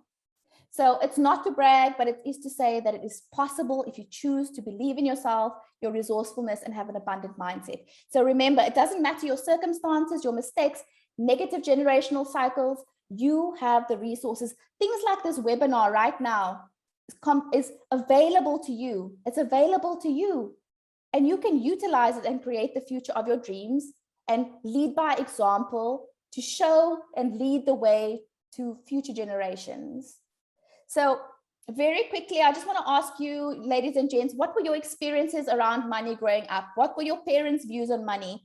So it's not to brag, but it is to say that it is possible if you choose to believe in yourself, your resourcefulness, and have an abundant mindset. So remember, it doesn't matter your circumstances, your mistakes, negative generational cycles, you have the resources. Things like this webinar right now is available to you. It's available to you. And you can utilize it and create the future of your dreams and lead by example to show and lead the way to future generations. So very quickly, I just want to ask you, ladies and gents, what were your experiences around money growing up? What were your parents' views on money?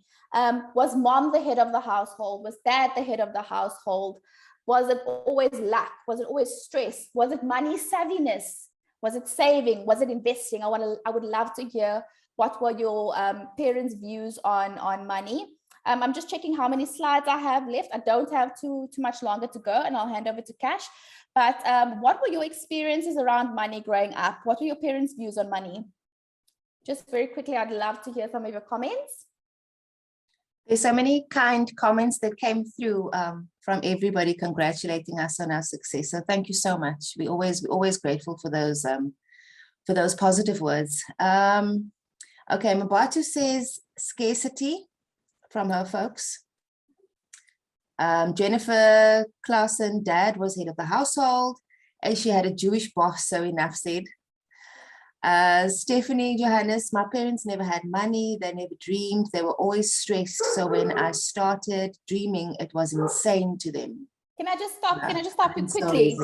Was mom the head of the household? Was dad the head of the household? Was it always lack? Was it always stress? Was it money savviness? Was it saving? Was it investing? I would love to hear what were your parents' views on money. I'm just checking how many slides I have left. I don't have too much longer to go, and I'll hand over to Kash. But what were your experiences around money growing up? What were your parents' views on money? Just very quickly, I'd love to hear some of your comments. There's so many kind comments that came through from everybody congratulating us on our success. So thank you so much. We're always grateful for those positive words. Okay, Mabatu says scarcity from her folks. Jennifer Clausen, dad was head of the household and she had a Jewish boss, so enough said. Stephanie Johannes, my parents never had money, they never dreamed, they were always stressed. So when I started dreaming, it was insane to them. Can I just stop? Can I just stop you quickly?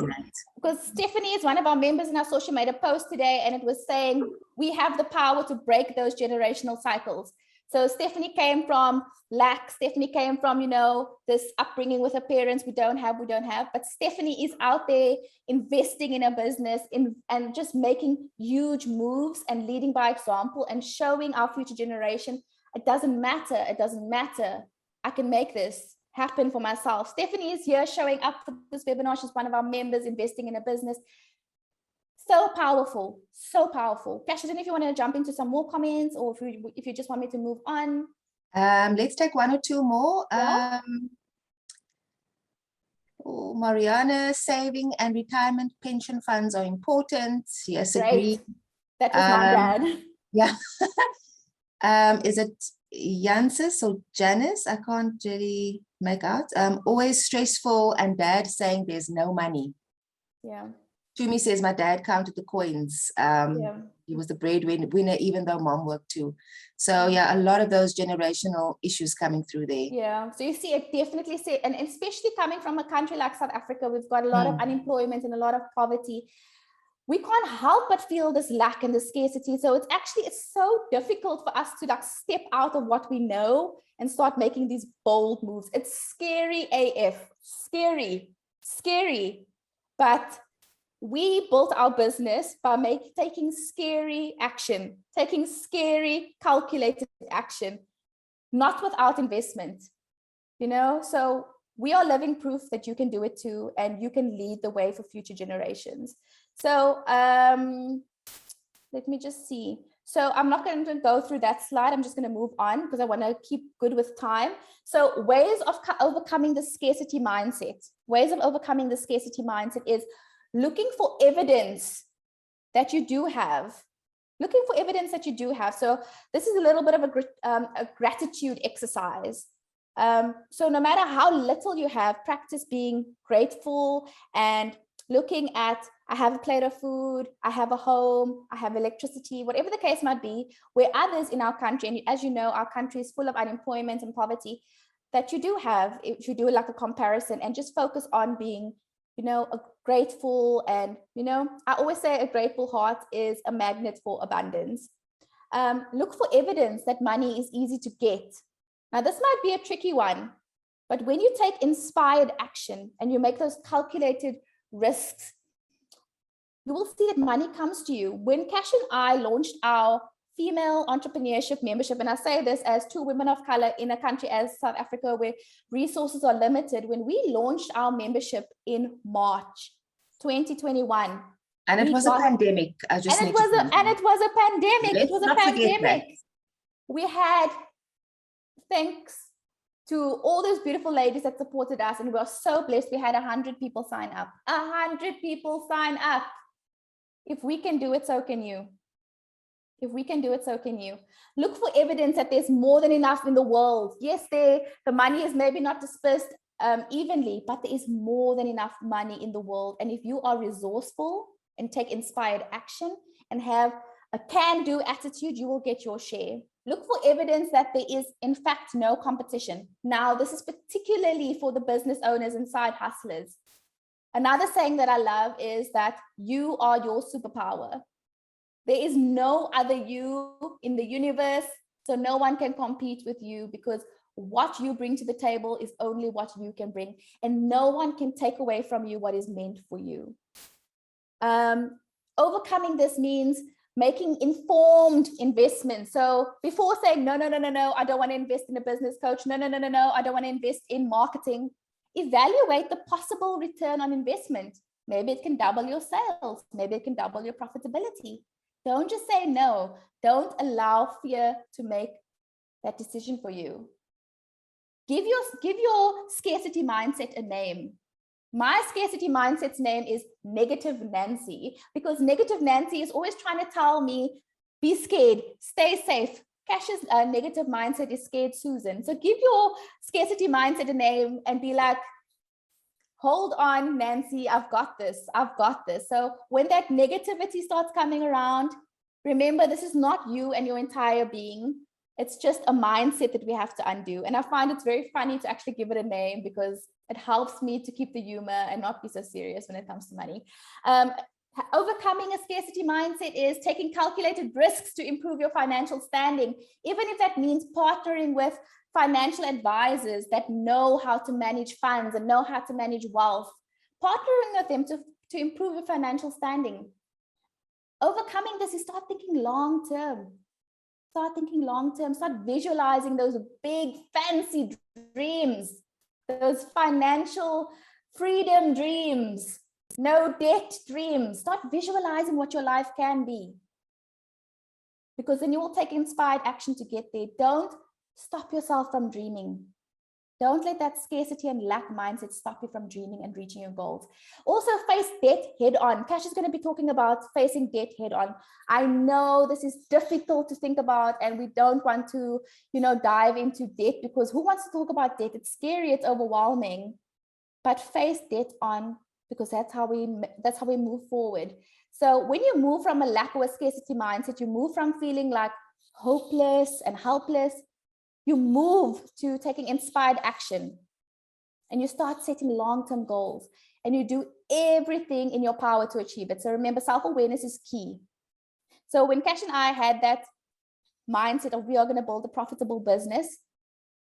Because Stephanie is one of our members in our social, made a post today and it was saying we have the power to break those generational cycles. So Stephanie came from lack. Stephanie came from, you know, this upbringing with her parents. We don't have. But Stephanie is out there investing in a business and just making huge moves and leading by example and showing our future generation, it doesn't matter. It doesn't matter. I can make this happen for myself. Stephanie is here showing up for this webinar. She's one of our members investing in a business. So powerful, so powerful. Kash, I don't know if you want to jump into some more comments or if you just want me to move on. Let's take one or two more. Yeah. Mariana, saving and retirement pension funds are important. Yes, agree. That was my dad. Yeah. Is it Jancis or Janice? I can't really make out. Always stressful and dad saying there's no money. Yeah. Tumi says my dad counted the coins. He was the breadwinner, even though mom worked too. So yeah, a lot of those generational issues coming through there. Yeah, so you see, it definitely say, and especially coming from a country like South Africa, we've got a lot of unemployment and a lot of poverty. We can't help but feel this lack and the scarcity. So it's so difficult for us to like step out of what we know and start making these bold moves. It's scary AF, scary, but we built our business by taking scary action, taking scary calculated action, not without investment, you know? So we are living proof that you can do it too, and you can lead the way for future generations. So let me just see. So I'm not going to go through that slide. I'm just going to move on because I want to keep good with time. So ways of overcoming the scarcity mindset. Ways of overcoming the scarcity mindset is looking for evidence that you do have. Looking for evidence that you do have. So this is a little bit of a gratitude exercise. So no matter how little you have, practice being grateful and looking at, I have a plate of food, I have a home, I have electricity, whatever the case might be, where others in our country, and as you know, our country is full of unemployment and poverty, that you do have, if you do like a comparison and just focus on being, you know, a grateful. And, you know, I always say a grateful heart is a magnet for abundance. Look for evidence that money is easy to get. Now, this might be a tricky one, but when you take inspired action and you make those calculated risks, you will see that money comes to you. When Kash and I launched our female entrepreneurship membership, and I say this as two women of color in a country as South Africa where resources are limited, when we launched our membership in March 2021, and it was a pandemic. It was a pandemic. We had, thanks to all those beautiful ladies that supported us, and we were so blessed. We had 100 people sign up. 100 people sign up. If we can do it, so can you. If we can do it, so can you. Look for evidence that there's more than enough in the world. Yes, the money is maybe not dispersed evenly, but there is more than enough money in the world. And if you are resourceful and take inspired action and have a can-do attitude, you will get your share. Look for evidence that there is, in fact, no competition. Now, this is particularly for the business owners and side hustlers. Another saying that I love is that you are your superpower. There is no other you in the universe, so no one can compete with you because what you bring to the table is only what you can bring, and no one can take away from you what is meant for you. Overcoming this means making informed investments. So before saying, no, I don't want to invest in a business coach. No, I don't want to invest in marketing. Evaluate the possible return on investment. Maybe it can double your sales. Maybe it can double your profitability. Don't just say no. Don't allow fear to make that decision for you. Give your scarcity mindset a name. My scarcity mindset's name is Negative Nancy, because Negative Nancy is always trying to tell me, be scared, stay safe. Kash's negative mindset is Scared Susan. So give your scarcity mindset a name and be like, hold on, Nancy, I've got this. I've got this. So when that negativity starts coming around, remember, this is not you and your entire being. It's just a mindset that we have to undo. And I find it's very funny to actually give it a name, because it helps me to keep the humor and not be so serious when it comes to money. Overcoming a scarcity mindset is taking calculated risks to improve your financial standing, even if that means partnering with financial advisors that know how to manage funds and know how to manage wealth. Partnering with them to improve your financial standing. Overcoming this is start thinking long term. Start thinking long term. Start visualizing those big fancy dreams, those financial freedom dreams, no debt dreams. Start visualizing what your life can be, because then you will take inspired action to get there. Don't stop yourself from dreaming. Don't let that scarcity and lack mindset stop you from dreaming and reaching your goals. Also, face debt head on. Kash is going to be talking about facing debt head on. I know this is difficult to think about, and we don't want to, dive into debt, because who wants to talk about debt? It's scary, it's overwhelming. But face debt on, because that's how we move forward. So when you move from a lack or a scarcity mindset, you move from feeling like hopeless and helpless. You move to taking inspired action, and you start setting long-term goals, and you do everything in your power to achieve it. So remember, self-awareness is key. So when Kash and I had that mindset of we are going to build a profitable business,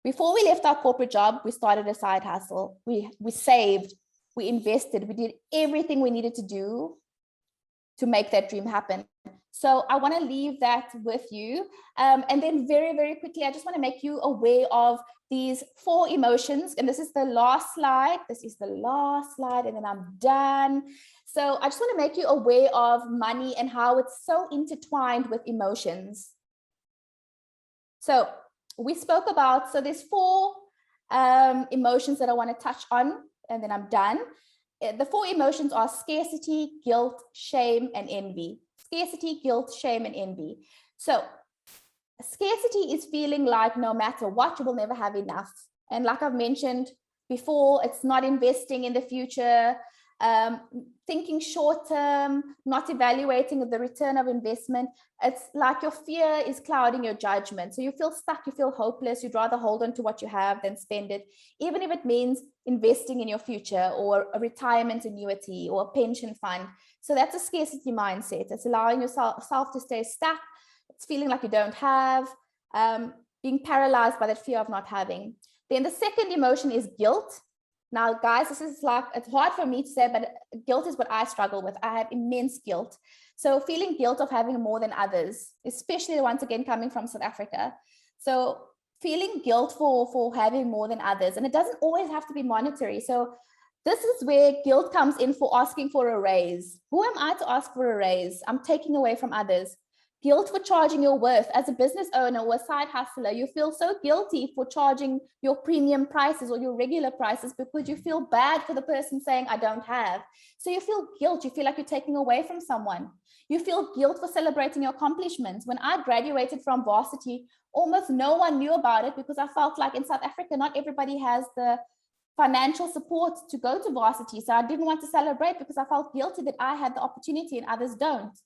before we left our corporate job, we started a side hustle. We saved, we invested, we did everything we needed to do to make that dream happen. So I want to leave that with you. And then very, very quickly, I just want to make you aware of these 4 emotions. And this is the last slide. This is the last slide, and then I'm done. So I just want to make you aware of money and how it's so intertwined with emotions. So we spoke about, so there's 4 emotions that I want to touch on, and then I'm done. The 4 emotions are scarcity, guilt, shame, and envy. Scarcity, guilt, shame, and envy. So scarcity is feeling like no matter what, you will never have enough. And like I've mentioned before, it's not investing in the future, thinking short term, not evaluating the return of investment. It's like your fear is clouding your judgment. So you feel stuck, you feel hopeless. You'd rather hold on to what you have than spend it, even if it means investing in your future or a retirement annuity or a pension fund. So that's a scarcity mindset. It's allowing yourself to stay stuck. It's feeling like you don't have, being paralyzed by that fear of not having. Then the second emotion is guilt. Now, guys, this is like, it's hard for me to say, but guilt is what I struggle with. I have immense guilt. So feeling guilt of having more than others, especially once again, coming from South Africa. So feeling guilt for having more than others. And it doesn't always have to be monetary. So this is where guilt comes in for asking for a raise. Who am I to ask for a raise? I'm taking away from others. Guilt for charging your worth. As a business owner or a side hustler, you feel so guilty for charging your premium prices or your regular prices because you feel bad for the person saying, I don't have. So you feel guilt. You feel like you're taking away from someone. You feel guilt for celebrating your accomplishments. When I graduated from varsity, almost no one knew about it because I felt like in South Africa, not everybody has the financial support to go to varsity. So I didn't want to celebrate because I felt guilty that I had the opportunity and others don't.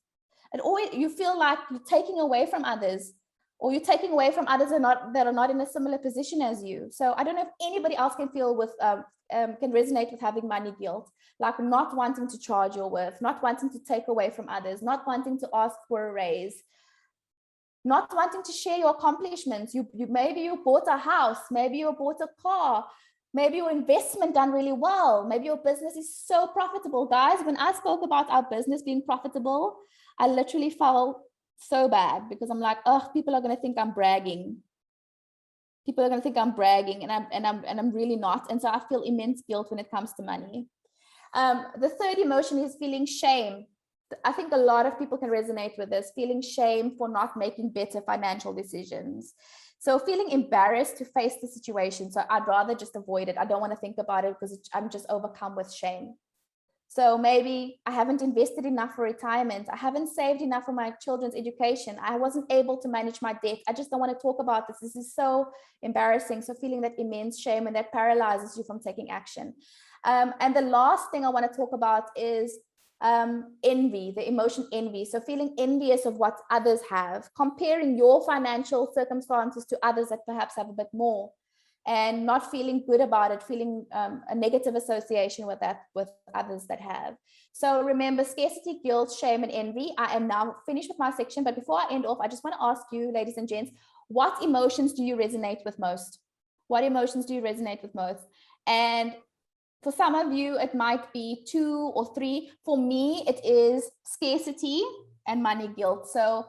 And always you feel like you're taking away from others, or you're taking away from others that are not in a similar position as you. So I don't know if anybody else can feel with can resonate with having money guilt, like not wanting to charge your worth, not wanting to take away from others, not wanting to ask for a raise, not wanting to share your accomplishments. You maybe you bought a house, maybe you bought a car, maybe your investment done really well, maybe your business is so profitable. Guys, when I spoke about our business being profitable, I literally felt so bad because I'm like, oh, people are going to think I'm bragging. People are going to think I'm bragging, and I'm really not. And so I feel immense guilt when it comes to money. The third emotion is feeling shame. I think a lot of people can resonate with this, feeling shame for not making better financial decisions. So feeling embarrassed to face the situation. So I'd rather just avoid it. I don't want to think about it because I'm just overcome with shame. So maybe I haven't invested enough for retirement. I haven't saved enough for my children's education. I wasn't able to manage my debt. I just don't want to talk about this. This is so embarrassing. So feeling that immense shame, and that paralyzes you from taking action. And the last thing I want to talk about is envy, the emotion envy. So feeling envious of what others have, comparing your financial circumstances to others that perhaps have a bit more, and not feeling good about it, feeling a negative association with that, with others that have. So remember, scarcity, guilt, shame, and envy. I am now finished with my section, but before I end off, I just want to ask you, ladies and gents, what emotions do you resonate with most? What emotions do you resonate with most? And for some of you, it might be 2 or 3. For me, it is scarcity and money guilt. So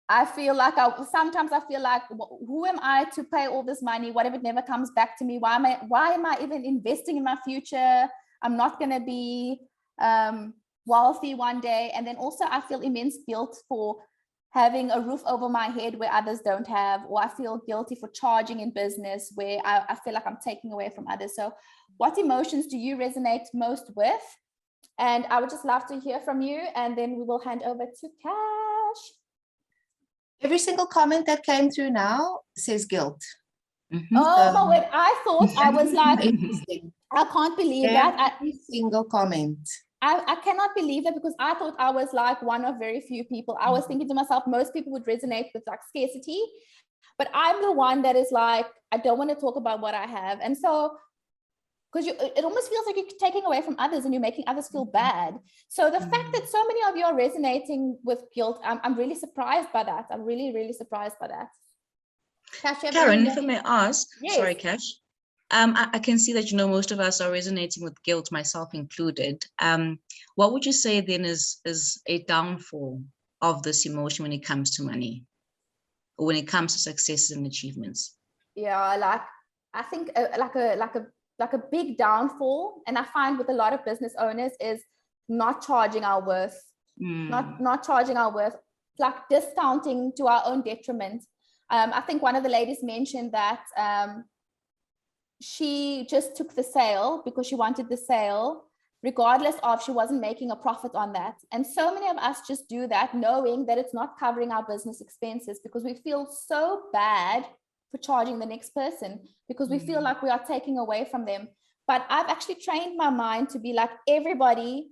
I feel like sometimes I feel like, who am I to pay all this money? What if it never comes back to me? Why am I even investing in my future? I'm not going to be wealthy one day. And then also I feel immense guilt for having a roof over my head where others don't have, or I feel guilty for charging in business where I feel like I'm taking away from others. So what emotions do you resonate most with? And I would just love to hear from you, and then we will hand over to Kash. Every single comment that came through now says guilt. Oh my word, I thought I was like, Interesting. I can't believe that. Every single comment. I cannot believe that, because I thought I was like one of very few people. I was thinking to myself, most people would resonate with like scarcity, but I'm the one that is like, I don't want to talk about what I have. And so, because it almost feels like you're taking away from others and you're making others feel bad. So the fact that so many of you are resonating with guilt, I'm really surprised by that. I'm really, really surprised by that. Kash, Caryn, if I may ask, yes. Sorry, Kash. I can see that, most of us are resonating with guilt, myself included. What would you say then is a downfall of this emotion when it comes to money, or when it comes to successes and achievements? Yeah, like I think like a big downfall, and I find with a lot of business owners, is not charging our worth, not charging our worth, like discounting to our own detriment. I think one of the ladies mentioned that she just took the sale because she wanted the sale, regardless of she wasn't making a profit on that. And so many of us just do that knowing that it's not covering our business expenses, because we feel so bad for charging the next person, because we feel like we are taking away from them. But I've actually trained my mind to be like, everybody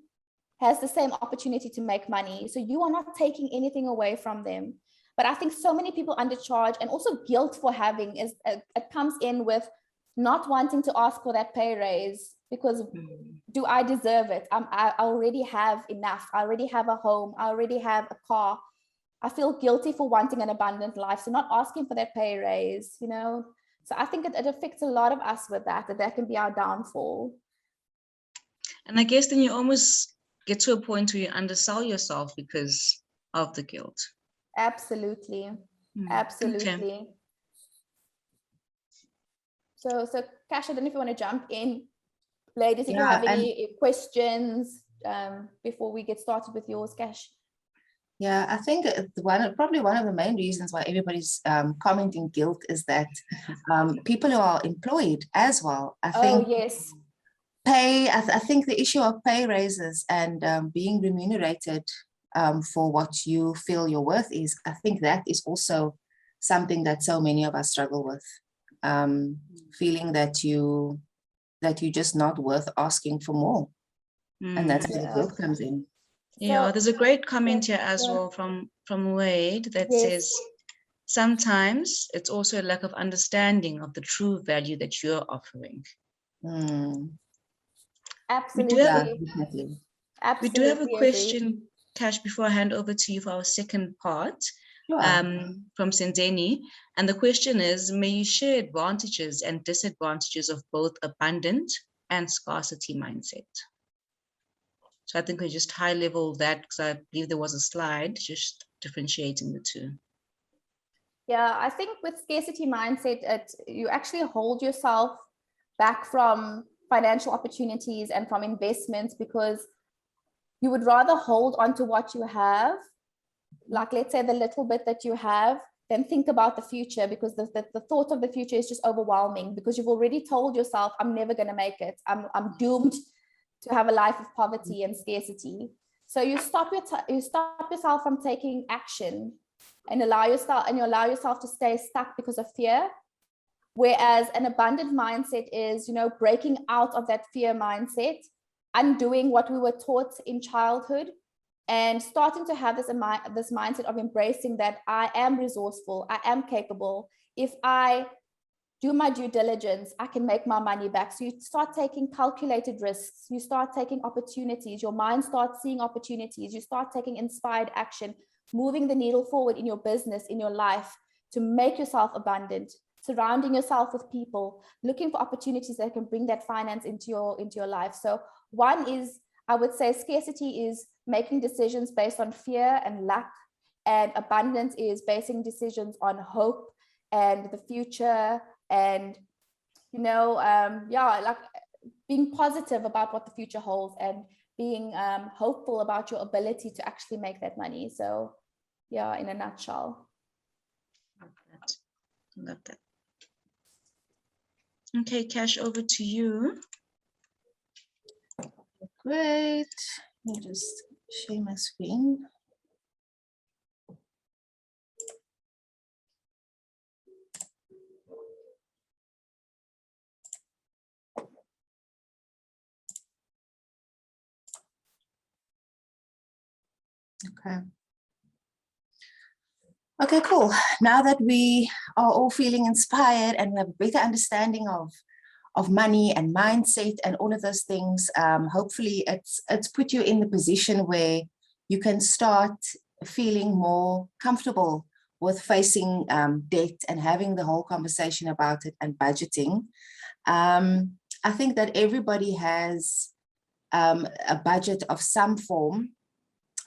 has the same opportunity to make money, so you are not taking anything away from them. But I think so many people undercharge, and also guilt for having it comes in with not wanting to ask for that pay raise, because do I deserve it? I already have enough. I already have a home. I already have a car. I feel guilty for wanting an abundant life, so not asking for that pay raise, So I think it affects a lot of us with that can be our downfall. And I guess then you almost get to a point where you undersell yourself because of the guilt. Absolutely. Absolutely. Okay. So Kash, I don't know if you want to jump in. Ladies, if you have any questions before we get started with yours, Kash. Yeah, I think probably one of the main reasons why everybody's commenting guilt is that people who are employed as well, I think. Oh, yes. I think the issue of pay raises and being remunerated for what you feel your worth is, I think that is also something that so many of us struggle with. Feeling that you're just not worth asking for more. And that's where the guilt comes in. Yeah, there's a great comment here as well from Wade that says, sometimes it's also a lack of understanding of the true value that you're offering. Absolutely. We do have a question, Kash, before I hand over to you for our second part, from Senzeni. And the question is, may you share advantages and disadvantages of both abundant and scarcity mindset? So I think we just high level that, because I believe there was a slide just differentiating the two. Yeah, I think with scarcity mindset, you actually hold yourself back from financial opportunities and from investments, because you would rather hold on to what you have, like let's say the little bit that you have, than think about the future, because the thought of the future is just overwhelming, because you've already told yourself, I'm never going to make it. I'm doomed to have a life of poverty and scarcity. So you stop yourself from taking action and allow yourself to stay stuck because of fear. Whereas an abundant mindset is, breaking out of that fear mindset, undoing what we were taught in childhood, and starting to have this mindset of embracing that I am resourceful, I am capable. If I do my due diligence, I can make my money back. So you start taking calculated risks, you start taking opportunities, your mind starts seeing opportunities, you start taking inspired action, moving the needle forward in your business, in your life, to make yourself abundant, surrounding yourself with people, looking for opportunities that can bring that finance into your life. So one is, I would say, scarcity is making decisions based on fear and lack, and abundance is basing decisions on hope and the future, and like being positive about what the future holds, and being hopeful about your ability to actually make that money. So yeah, in a nutshell. Love that. Okay, Kash, over to you. Great. Let me just share my screen. Okay. Okay, cool. Now that we are all feeling inspired and we have a better understanding of money and mindset and all of those things, hopefully it's put you in the position where you can start feeling more comfortable with facing debt and having the whole conversation about it and budgeting. I think that everybody has a budget of some form,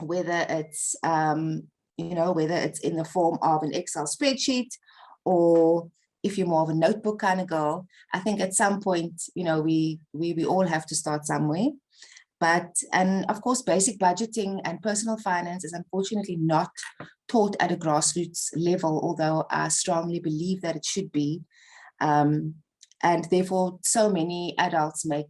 whether it's whether it's in the form of an Excel spreadsheet, or if you're more of a notebook kind of girl. I think at some point, we all have to start somewhere. And of course, basic budgeting and personal finance is unfortunately not taught at a grassroots level, although I strongly believe that it should be. And therefore, so many adults make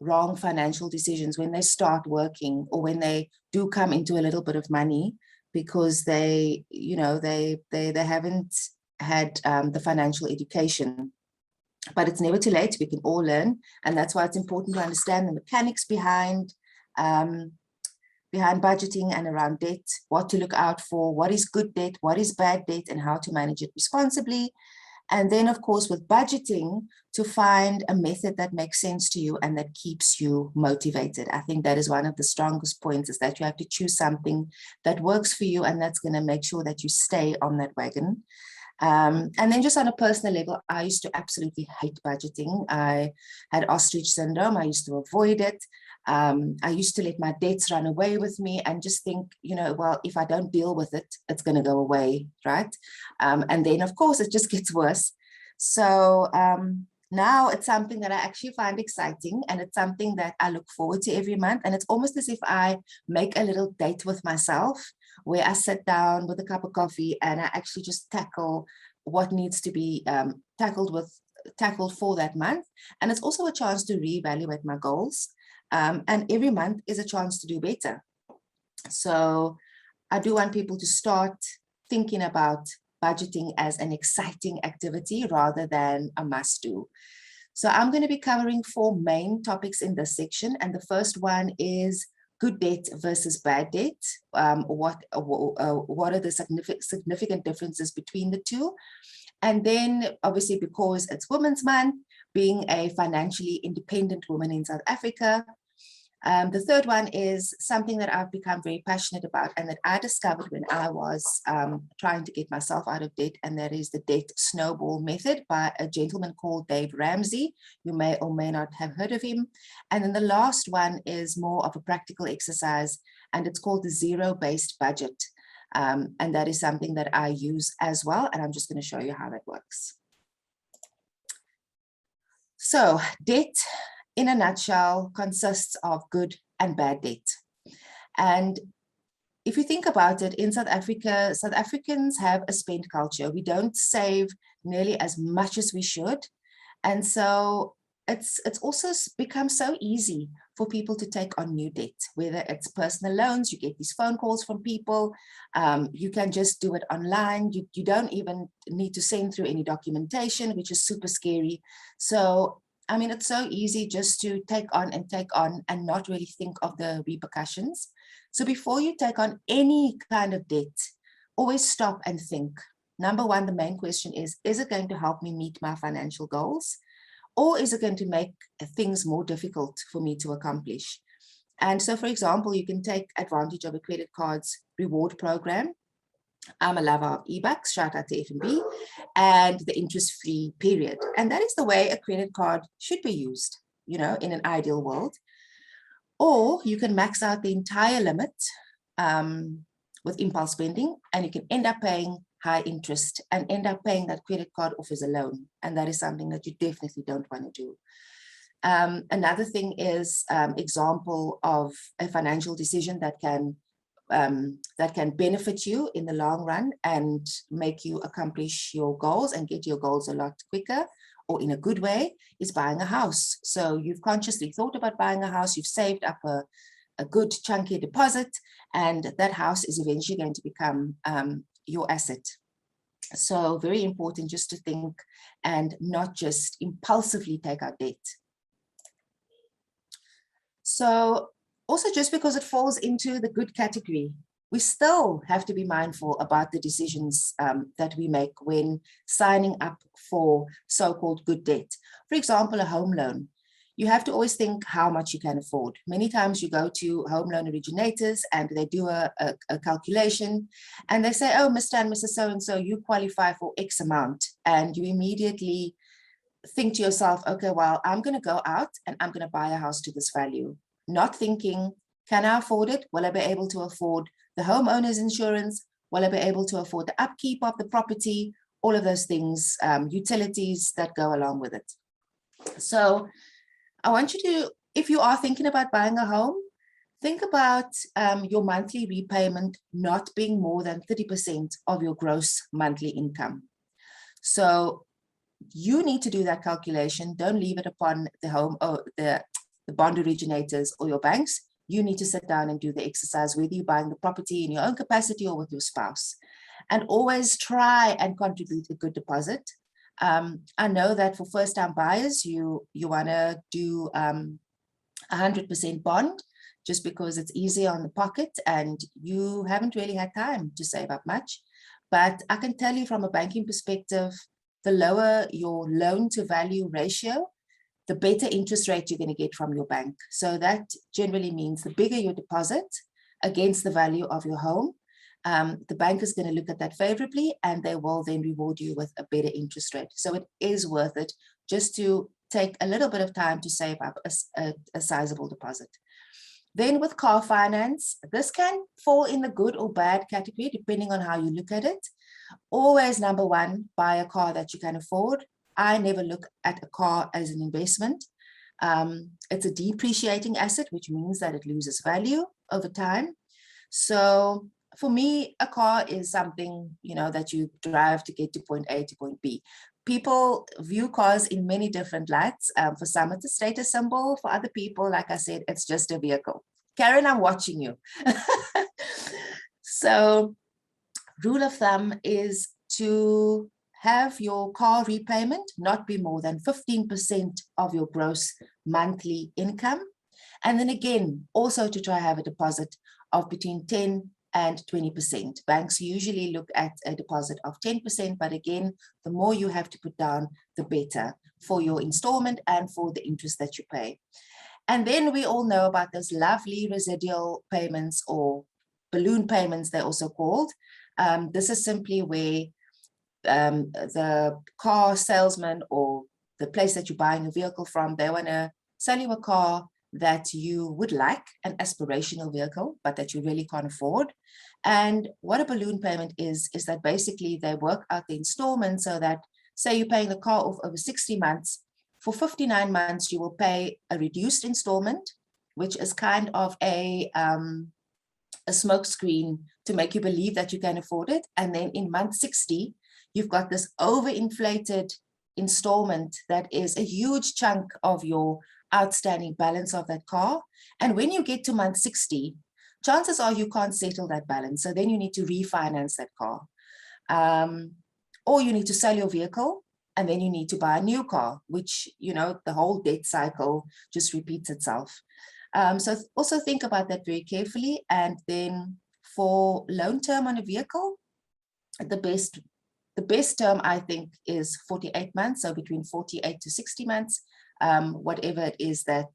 wrong financial decisions when they start working, or when they do come into a little bit of money, because they haven't had the financial education. But it's never too late. We can all learn, and that's why it's important to understand the mechanics behind budgeting and around debt, what to look out for, what is good debt, what is bad debt, and how to manage it responsibly. And then, of course, with budgeting, to find a method that makes sense to you and that keeps you motivated. I think that is one of the strongest points, is that you have to choose something that works for you and that's going to make sure that you stay on that wagon. And then just on a personal level, I used to absolutely hate budgeting. I had ostrich syndrome. I used to avoid it. I used to let my debts run away with me and just think, well, if I don't deal with it, it's going to go away, right? And then, of course, it just gets worse. So now it's something that I actually find exciting, and it's something that I look forward to every month. And it's almost as if I make a little date with myself, where I sit down with a cup of coffee and I actually just tackle what needs to be tackled for that month. And it's also a chance to reevaluate my goals. And every month is a chance to do better. So I do want people to start thinking about budgeting as an exciting activity rather than a must-do. So I'm going to be covering 4 main topics in this section. And the first one is good debt versus bad debt. What are the significant differences between the two? And then, obviously, because it's Women's Month, being a financially independent woman in South Africa. The third one is something that I've become very passionate about and that I discovered when I was trying to get myself out of debt, and that is the debt snowball method by a gentleman called Dave Ramsey. You may or may not have heard of him. And then the last one is more of a practical exercise, and it's called the zero-based budget. And that is something that I use as well, and I'm just going to show you how that works. So debt, in a nutshell, consists of good and bad debt. And if you think about it, in South Africa, South Africans have a spend culture. We don't save nearly as much as we should. And so it's also become so easy for people to take on new debt, whether it's personal loans. You get these phone calls from people. You can just do it online. You don't even need to send through any documentation, which is super scary. So, I mean, it's so easy just to take on and not really think of the repercussions. So before you take on any kind of debt, always stop and think. Number one, the main question is it going to help me meet my financial goals? Or is it going to make things more difficult for me to accomplish? And so, for example, you can take advantage of a credit card's reward program. I'm a lover of eBucks, shout out to F&B, and the interest-free period. And that is the way a credit card should be used, you know, in an ideal world. Or you can max out the entire limit with impulse spending, and you can end up paying high interest and end up paying that credit card off as a loan. And that is something that you definitely don't want to do. Another thing is example of a financial decision that can benefit you in the long run and make you accomplish your goals and get your goals a lot quicker, or in a good way, is buying a house. So you've consciously thought about buying a house, you've saved up a good chunky deposit, and that house is eventually going to become your asset. So very important just to think and not just impulsively take out debt. So also, just because it falls into the good category, we still have to be mindful about the decisions that we make when signing up for so-called good debt. For example, a home loan. You have to always think how much you can afford. Many times you go to home loan originators and they do a calculation and they say, oh, Mr. and Mrs. So-and-so, you qualify for X amount. And you immediately think to yourself, okay, well, I'm going to go out and I'm going to buy a house to this value. Not thinking, can I afford it? Will I be able to afford the homeowner's insurance? Will I be able to afford the upkeep of the property? All of those things, utilities that go along with it. So I want you to, if you are thinking about buying a home, think about your monthly repayment not being more than 30% of your gross monthly income. So you need to do that calculation. Don't leave it upon the home or the bond originators or your banks. You need to sit down and do the exercise, whether you're buying the property in your own capacity or with your spouse. And always try and contribute a good deposit. I know that for first-time buyers, you want to do 100% bond just because it's easier on the pocket and you haven't really had time to save up much. But I can tell you from a banking perspective, the lower your loan to value ratio, the better interest rate you're going to get from your bank. So that generally means the bigger your deposit against the value of your home, the bank is going to look at that favorably and they will then reward you with a better interest rate. So it is worth it just to take a little bit of time to save up a sizable deposit. Then with car finance, this can fall in the good or bad category depending on how you look at it. Always, number one, buy a car that you can afford. I never look at a car as an investment. It's a depreciating asset, which means that it loses value over time. So for me, a car is something, you know, that you drive to get to point A to point B. People view cars in many different lights. For some, it's a status symbol. For other people, like I said, it's just a vehicle. Caryn, I'm watching you. So rule of thumb is to have your car repayment not be more than 15% of your gross monthly income. And then again, also to try have a deposit of between 10 and 20%. Banks usually look at a deposit of 10%, but again, the more you have to put down, the better for your installment and for the interest that you pay. And then we all know about those lovely residual payments or balloon payments, they're also called. This is simply where the car salesman or the place that you're buying a vehicle from, they want to sell you a car that you would like, an aspirational vehicle, but that you really can't afford. And what a balloon payment is that basically they work out the installment so that, say you're paying the car off over 60 months, For 59 months, you will pay a reduced installment, which is kind of a smokescreen to make you believe that you can afford it. And then in month 60, you've got this overinflated installment that is a huge chunk of your outstanding balance of that car. And when you get to month 60, chances are you can't settle that balance. So then you need to refinance that car. Or you need to sell your vehicle, and then you need to buy a new car, which, you know, the whole debt cycle just repeats itself. So also think about that very carefully. And then for loan term on a vehicle, the best term, I think, is 48 months. So between 48 to 60 months, whatever it is that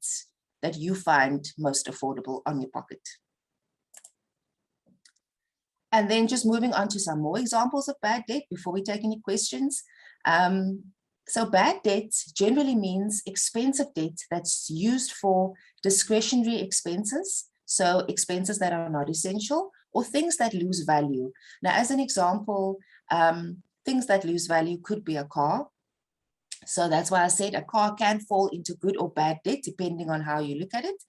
you find most affordable on your pocket. And then just moving on to some more examples of bad debt before we take any questions. So bad debt generally means expensive debt that's used for discretionary expenses. So expenses that are not essential, or things that lose value. Now, as an example, things that lose value could be a car. So that's why I said a car can fall into good or bad debt, depending on how you look at it.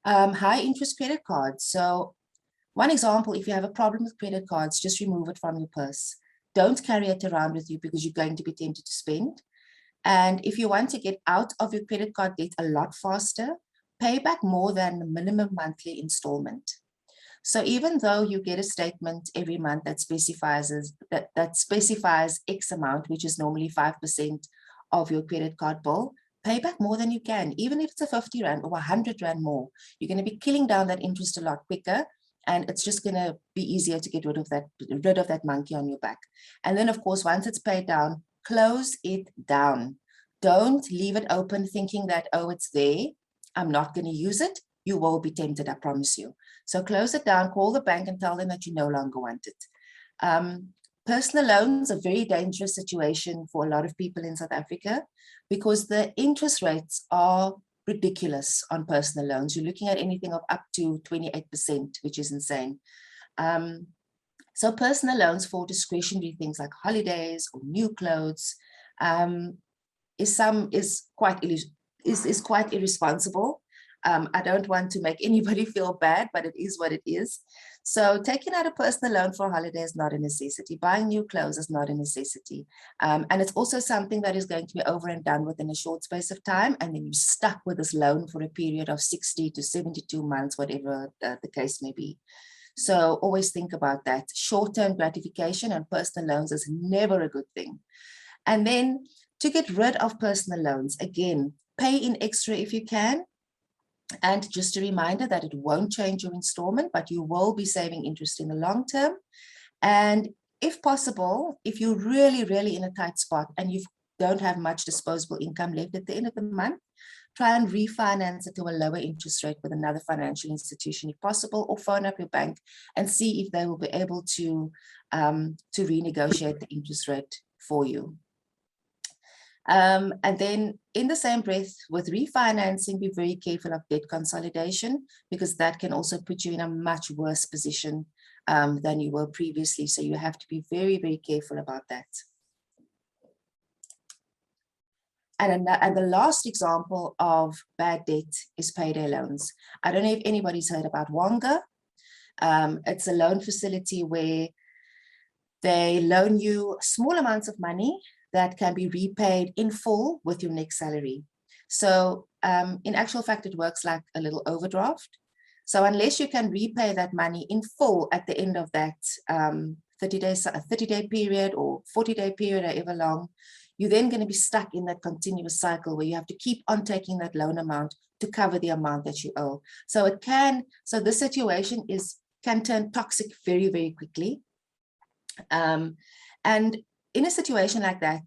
High interest credit cards. So one example, if you have a problem with credit cards, just remove it from your purse. Don't carry it around with you because you're going to be tempted to spend. And if you want to get out of your credit card debt a lot faster, pay back more than the minimum monthly installment. So even though you get a statement every month that specifies X amount, which is normally 5% of your credit card bill, pay back more than you can. Even if it's a 50 Rand or 100 Rand more, you're going to be killing down that interest a lot quicker. And it's just going to be easier to get rid of that monkey on your back. And then, of course, once it's paid down, close it down. Don't leave it open thinking that, oh, it's there, I'm not going to use it. You will be tempted, I promise you. So close it down, call the bank and tell them that you no longer want it. Personal loans are a very dangerous situation for a lot of people in South Africa because the interest rates are ridiculous on personal loans. You're looking at anything of up to 28%, which is insane. So personal loans for discretionary things like holidays or new clothes is quite irresponsible. I don't want to make anybody feel bad, but it is what it is. So taking out a personal loan for a holiday is not a necessity. Buying new clothes is not a necessity. And it's also something that is going to be over and done within a short space of time. And then you're stuck with this loan for a period of 60 to 72 months, whatever the case may be. So always think about that. Short-term gratification on personal loans is never a good thing. And then to get rid of personal loans, again, pay in extra if you can. And just a reminder that it won't change your installment, but you will be saving interest in the long term. And if possible, if you're really, really in a tight spot and you don't have much disposable income left at the end of the month, try and refinance it to a lower interest rate with another financial institution if possible, or phone up your bank and see if they will be able to renegotiate the interest rate for you. And then in the same breath with refinancing, be very careful of debt consolidation, because that can also put you in a much worse position than you were previously. So you have to be very, very careful about that. And the last example of bad debt is payday loans. I don't know if anybody's heard about 𝗺𝗶𝗱𝘀𝗲𝘁. It's a loan facility where they loan you small amounts of money that can be repaid in full with your next salary. So in actual fact, it works like a little overdraft. So unless you can repay that money in full at the end of that 30-day period or 40-day period, however long, you're then going to be stuck in that continuous cycle where you have to keep on taking that loan amount to cover the amount that you owe. So this situation can turn toxic very, very quickly. And in a situation like that,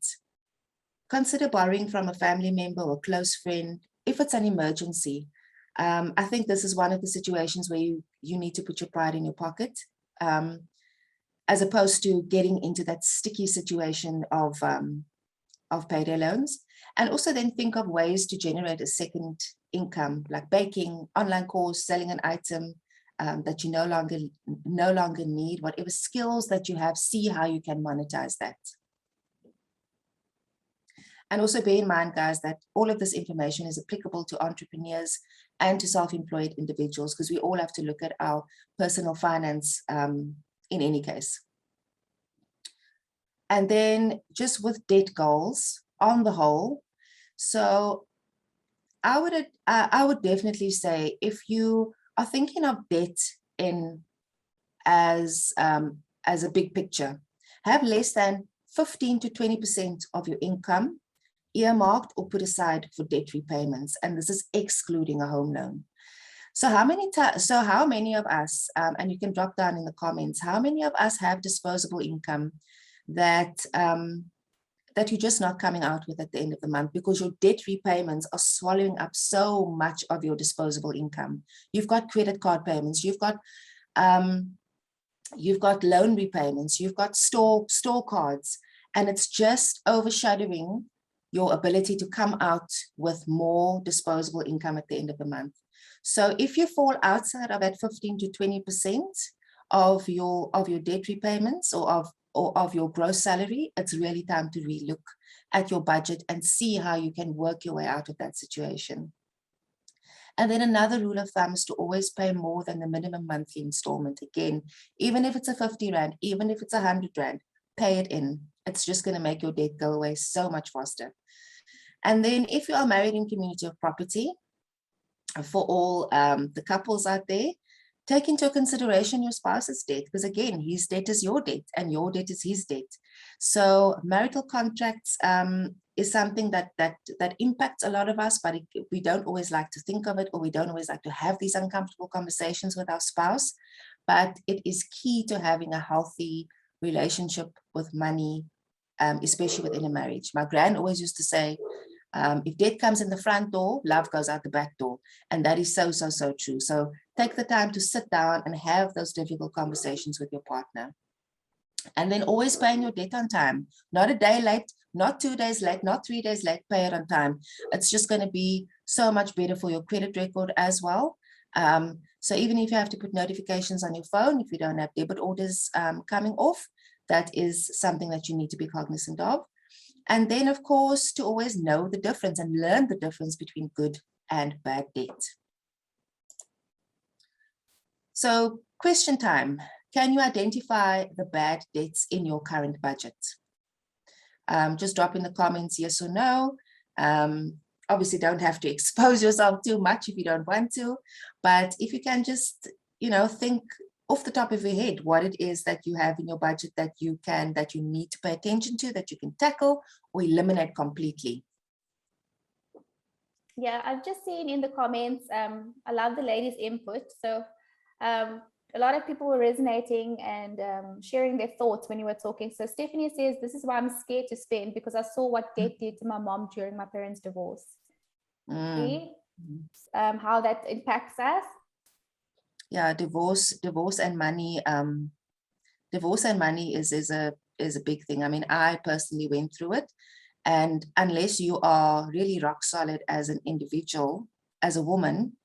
consider borrowing from a family member or close friend if it's an emergency. I think this is one of the situations where you need to put your pride in your pocket, as opposed to getting into that sticky situation of payday loans. And also then think of ways to generate a second income, like baking, online course, selling an item that you no longer need. Whatever skills that you have, see how you can monetize that. And also bear in mind, guys, that all of this information is applicable to entrepreneurs and to self-employed individuals, because we all have to look at our personal finance in any case. And then just with debt goals on the whole, so I would definitely say, if you are thinking of debt as a big picture, have less than 15 to 20% of your income earmarked or put aside for debt repayments, and this is excluding a home loan. So how many of us, and you can drop down in the comments, how many of us have disposable income that you're just not coming out with at the end of the month because your debt repayments are swallowing up so much of your disposable income? You've got credit card payments, you've got loan repayments, you've got store cards, and it's just overshadowing your ability to come out with more disposable income at the end of the month. So if you fall outside of that 15 to 20% of your debt repayments or of your gross salary, it's really time to relook at your budget and see how you can work your way out of that situation. And then another rule of thumb is to always pay more than the minimum monthly installment. Again, even if it's a 50 Rand, even if it's 100 Rand, pay it in. It's just going to make your debt go away so much faster. And then if you are married in community of property, for all the couples out there, take into consideration your spouse's debt, because again, his debt is your debt and your debt is his debt. So marital contracts is something that impacts a lot of us, but we don't always like to think of it, or we don't always like to have these uncomfortable conversations with our spouse. But it is key to having a healthy relationship with money, especially within a marriage. My gran always used to say, if debt comes in the front door, love goes out the back door. And that is so, so, so true. So take the time to sit down and have those difficult conversations with your partner. And then always paying your debt on time. Not a day late, not 2 days late, not 3 days late, pay it on time. It's just going to be so much better for your credit record as well. So even if you have to put notifications on your phone, if you don't have debit orders coming off, that is something that you need to be cognizant of. And then, of course, to always know the difference and learn the difference between good and bad debt. So question time. Can you identify the bad debts in your current budget? Just drop in the comments yes or no. Obviously, don't have to expose yourself too much if you don't want to. But if you can just, think off the top of your head what it is that you have in your budget that you need to pay attention to, that you can tackle or eliminate completely. Yeah, I've just seen in the comments, I love the ladies' input. So a lot of people were resonating and sharing their thoughts when you were talking. So Stephanie says, this is why I'm scared to spend, because I saw what debt did to my mom during my parents' divorce. See how that impacts us? Yeah, divorce and money. Divorce and money is a big thing. I mean, I personally went through it, and unless you are really rock solid as an individual, as a woman,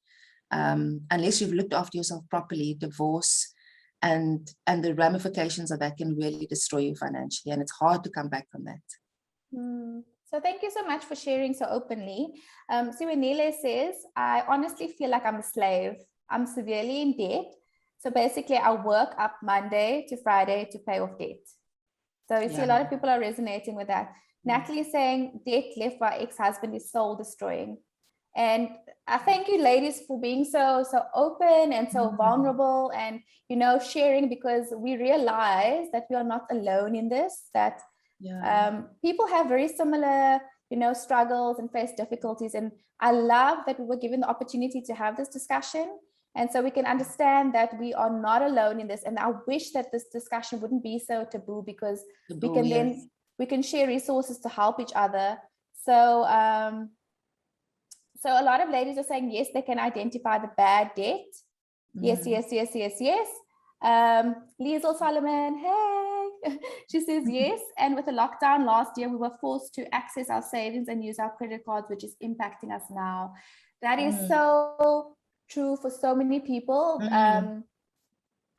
unless you've looked after yourself properly, divorce and the ramifications of that can really destroy you financially, and it's hard to come back from that. So thank you so much for sharing so openly. Siwenile says, I honestly feel like I'm a slave. I'm severely in debt. So basically I work up Monday to Friday to pay off debt. So you see a lot of people are resonating with that. Natalie is saying debt left by ex-husband is soul destroying. And I thank you ladies for being so open and so vulnerable and, sharing, because we realize that we are not alone in this, that people have very similar, struggles and face difficulties. And I love that we were given the opportunity to have this discussion. And so we can understand that we are not alone in this. And I wish that this discussion wouldn't be so taboo, because we can share resources to help each other. So, so a lot of ladies are saying, yes, they can identify the bad debt. Yes. Liesl Solomon, hey, she says yes. And with the lockdown last year, we were forced to access our savings and use our credit cards, which is impacting us now. That is so true for so many people.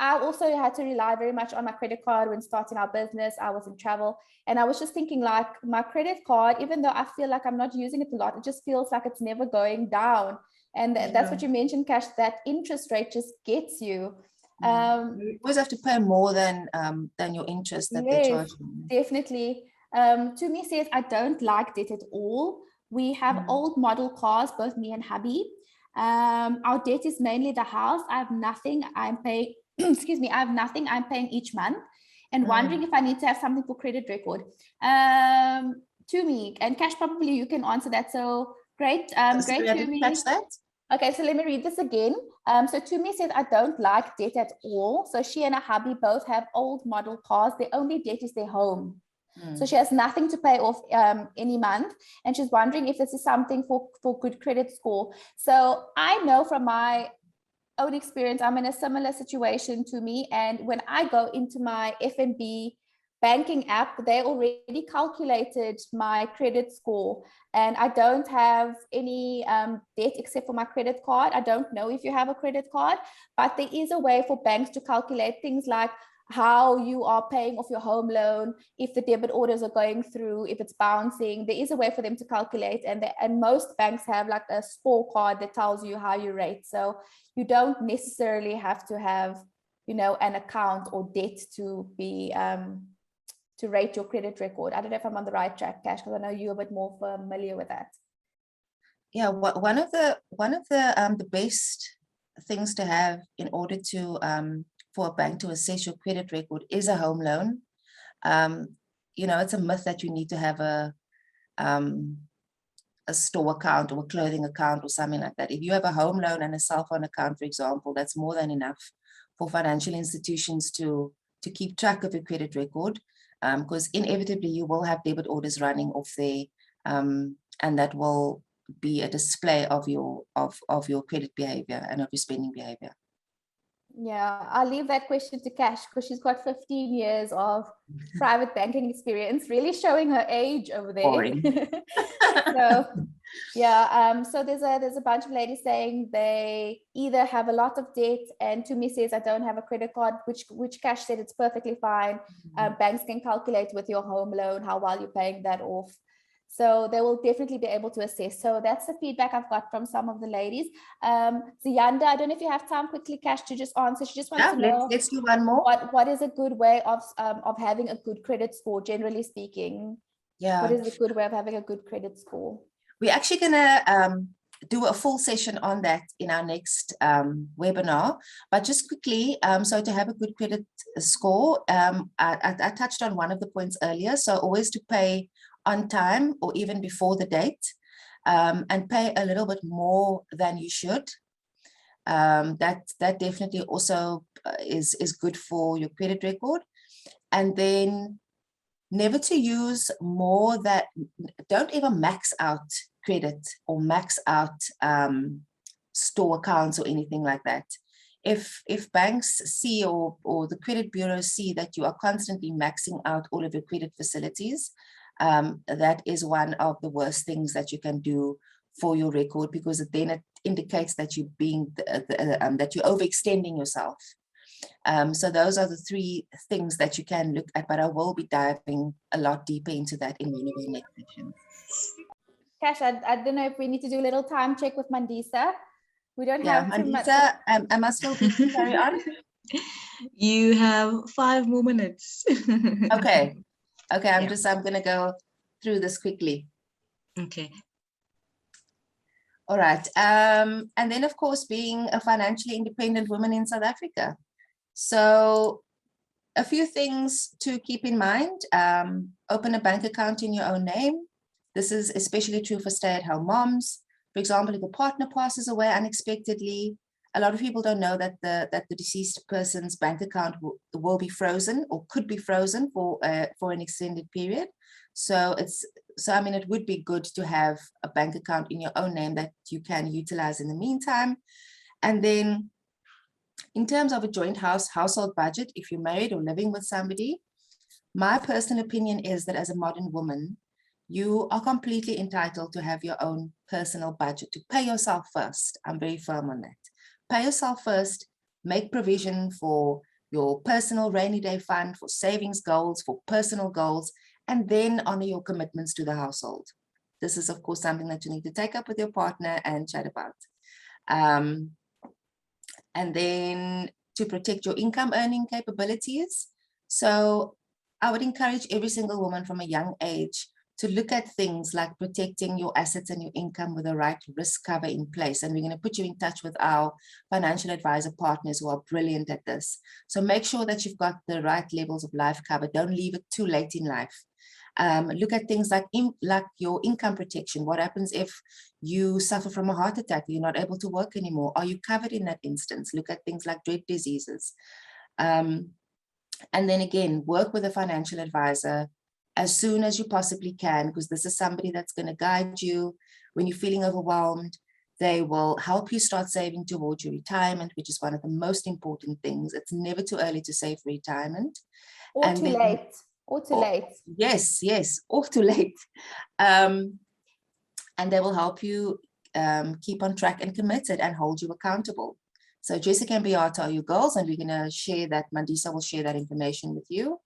I also had to rely very much on my credit card when starting our business. I was in travel, and I was just thinking, like, my credit card, even though I feel like I'm not using it a lot, it just feels like it's never going down. And that's what you mentioned, Kash, that interest rate just gets you. You always have to pay more than your interest that they charge you. Definitely. 𝗺𝗵𝘱𝗀𝘆 says, I don't like debt at all. We have old model cars, both me and hubby. Our debt is mainly the house. I have nothing. I'm paying, excuse me, I have nothing I'm paying each month, and wondering if I need to have something for credit record. 𝗺𝗵𝘱𝗀𝘆, and Kash, probably you can answer that. So great. Great, 𝗺𝗵𝘱𝗀𝘆. Catch that? Okay, so let me read this again. So 𝗺𝗵𝘱𝗀𝘆 says, I don't like debt at all. So she and her hubby both have old model cars. Their only debt is their home. So she has nothing to pay off any month. And she's wondering if this is something for good credit score. So I know from my own experience, I'm in a similar situation to me. And when I go into my FNB banking app, they already calculated my credit score, and I don't have any debt except for my credit card. I don't know if you have a credit card, but there is a way for banks to calculate things like how you are paying off your home loan, if the debit orders are going through, if it's bouncing. There is a way for them to calculate, and most banks have like a scorecard that tells you how you rate. So you don't necessarily have to have, you know, an account or debt to be to rate your credit record. I don't know if I'm on the right track, Kash, because I know you're a bit more familiar with that. Yeah, one of the best things to have in order to for a bank to assess your credit record is a home loan. You know, it's a myth that you need to have a store account or a clothing account or something like that. If you have a home loan and a cell phone account, for example, that's more than enough for financial institutions to keep track of your credit record, because inevitably you will have debit orders running off there, and that will be a display of your credit behavior and of your spending behavior. Yeah, I'll leave that question to Kash because she's got 15 years of private banking experience, really showing her age over there. Boring. So yeah, so there's a bunch of ladies saying they either have a lot of debt, and 𝗺𝗵𝘱𝗀𝘆 says, I don't have a credit card, which Kash said it's perfectly fine. Banks can calculate with your home loan how well you're paying that off. So they will definitely be able to assess. So that's the feedback I've got from some of the ladies. Ziyanda, I don't know if you have time quickly, Kash, to just answer. She just wants to know, let's do one more. What is a good way of having a good credit score, generally speaking? Yeah. What is a good way of having a good credit score? We're actually gonna do a full session on that in our next webinar. But just quickly, so to have a good credit score, I touched on one of the points earlier. So always to pay on time or even before the date, and pay a little bit more than you should. That definitely also is good for your credit record. And then never to use more that, don't ever max out credit or max out store accounts or anything like that. If banks see or the credit bureaus see that you are constantly maxing out all of your credit facilities, that is one of the worst things that you can do for your record, because then it indicates that you're that you're overextending yourself. So those are the three things that you can look at, but I will be diving a lot deeper into that in one of the next sessions. Kash, I don't know if we need to do a little time check with Mandisa. We don't have too much. Mandisa, am I still good to carry on? You have 5 more minutes. Okay. Okay, I'm going to go through this quickly. Okay. All right. And then, of course, being a financially independent woman in South Africa. So a few things to keep in mind. Open a bank account in your own name. This is especially true for stay-at-home moms. For example, if a partner passes away unexpectedly, a lot of people don't know that the deceased person's bank account will be frozen or could be frozen for an extended period. So I mean, it would be good to have a bank account in your own name that you can utilize in the meantime. And then in terms of a joint household budget, if you're married or living with somebody, my personal opinion is that as a modern woman, you are completely entitled to have your own personal budget, to pay yourself first. I'm very firm on that. Pay yourself first, make provision for your personal rainy day fund, for savings goals, for personal goals, and then honor your commitments to the household. This is, of course, something that you need to take up with your partner and chat about. And then to protect your income earning capabilities. So I would encourage every single woman from a young age to look at things like protecting your assets and your income with the right risk cover in place. And we're going to put you in touch with our financial advisor partners who are brilliant at this. So make sure that you've got the right levels of life cover. Don't leave it too late in life. Look at things like your income protection. What happens if you suffer from a heart attack? You're not able to work anymore. Are you covered in that instance? Look at things like dread diseases. And then again, work with a financial advisor as soon as you possibly can, because this is somebody that's going to guide you when you're feeling overwhelmed. They will help you start saving towards your retirement, which is one of the most important things. It's never too early to save for retirement. Or too late. Or too late. Yes, or too late. And they will help you keep on track and committed and hold you accountable. So Jessica and Beata are your girls, and we're going to share that. Mandisa will share that information with you.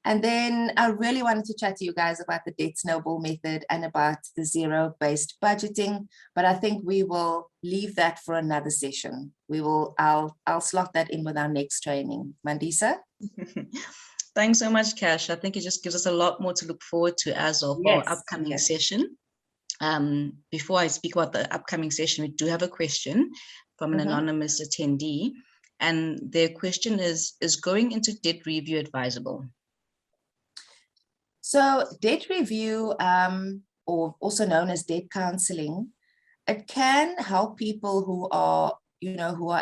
And then I really wanted to chat to you guys about the debt snowball method and about the zero-based budgeting, but I think we will leave that for another session. I'll slot that in with our next training. Mandisa? Thanks so much, Kash. I think it just gives us a lot more to look forward to as well for our upcoming session. Before I speak about the upcoming session, we do have a question from an anonymous attendee. And their question is going into debt review advisable? So debt review, or also known as debt counseling, it can help people who are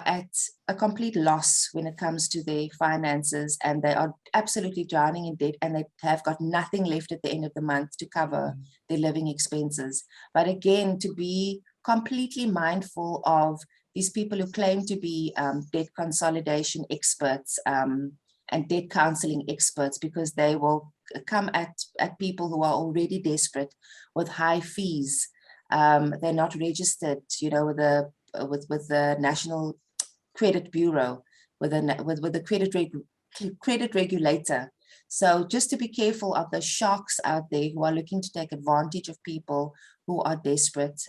at a complete loss when it comes to their finances, and they are absolutely drowning in debt, and they have got nothing left at the end of the month to cover their living expenses. But again, to be completely mindful of these people who claim to be debt consolidation experts and debt counseling experts, because they will come at people who are already desperate with high fees. They're not registered, with the National Credit Bureau, with the credit regulator. So just to be careful of the sharks out there who are looking to take advantage of people who are desperate.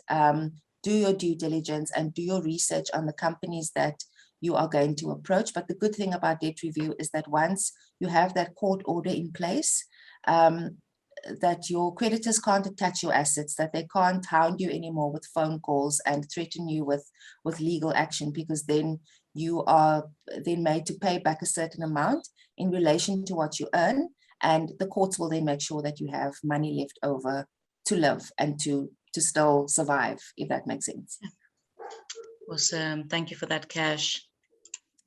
Do your due diligence and do your research on the companies that you are going to approach. But the good thing about debt review is that once you have that court order in place, that your creditors can't attach your assets, that they can't hound you anymore with phone calls and threaten you with legal action, because then you are then made to pay back a certain amount in relation to what you earn, and the courts will then make sure that you have money left over to live and to still survive, if that makes sense. Awesome. Thank you for that, Kash.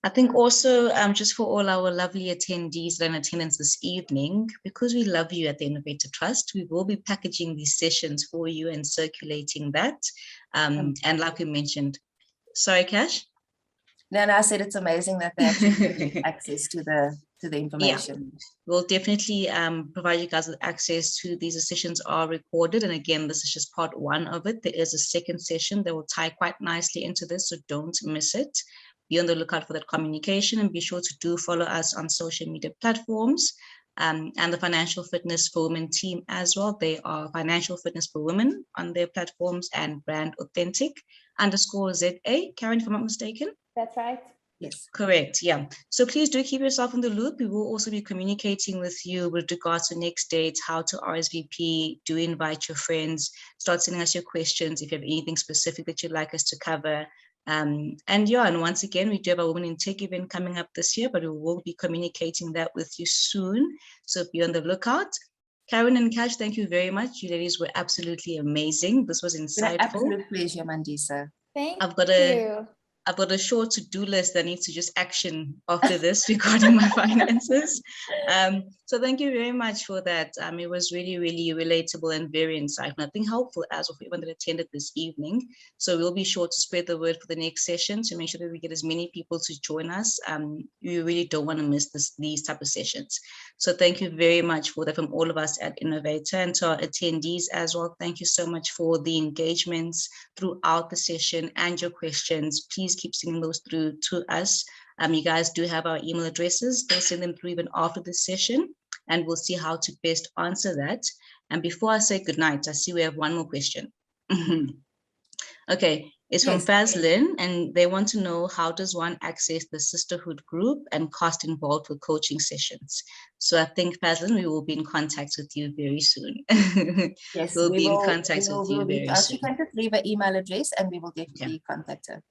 I think also just for all our lovely attendees that are in attendance this evening, because we love you at the Innovator Trust, we will be packaging these sessions for you and circulating that. And like we mentioned, sorry, Kash? No, I said it's amazing that they actually get access to the information. Yeah. We'll definitely provide you guys with access to these sessions are recorded. And again, this is just part one of it. There is a second session that will tie quite nicely into this, so don't miss it. Be on the lookout for that communication, and be sure to do follow us on social media platforms and the Financial Fitness for Women team as well. They are Financial Fitness for Women on their platforms and Brand Authentic _ZA. Caryn, if I'm not mistaken? That's right. Yes. Correct. Yeah. So please do keep yourself in the loop. We will also be communicating with you with regards to next dates, how to RSVP, do invite your friends, start sending us your questions if you have anything specific that you'd like us to cover. And once again, we do have a Women in Tech event coming up this year, but we will be communicating that with you soon. So be on the lookout. Caryn and Kash, thank you very much. You ladies were absolutely amazing. This was insightful. Absolute pleasure, Mandisa. Thank you. I've got a short to-do list that needs to just action after this regarding my finances. So thank you very much for that. It was really, really relatable and very insightful. I think helpful as well for everyone that attended this evening. So we'll be sure to spread the word for the next session to make sure that we get as many people to join us. We really don't want to miss these type of sessions. So thank you very much for that from all of us at Innovator, and to our attendees as well. Thank you so much for the engagements throughout the session and your questions. Please please keep sending those through to us. You guys do have our email addresses. They'll send them through even after this session, and we'll see how to best answer that. And before I say goodnight, I see we have one more question. Okay, it's from Fazlin, and they want to know, how does one access the sisterhood group and cost involved for coaching sessions? So I think, Fazlin, we will be in contact with you very soon. Yes, we'll be in contact with you very soon. You can just leave an email address and we will definitely contact her.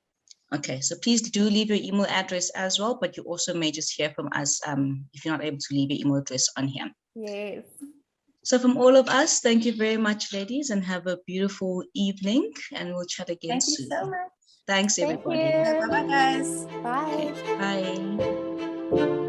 Okay, so please do leave your email address as well, but you also may just hear from us if you're not able to leave your email address on here. Yes. So from all of us, thank you very much, ladies, and have a beautiful evening, and we'll chat again soon. Thank you so much. Thanks, everybody. Thank you. Bye-bye, guys. Bye. Okay, bye.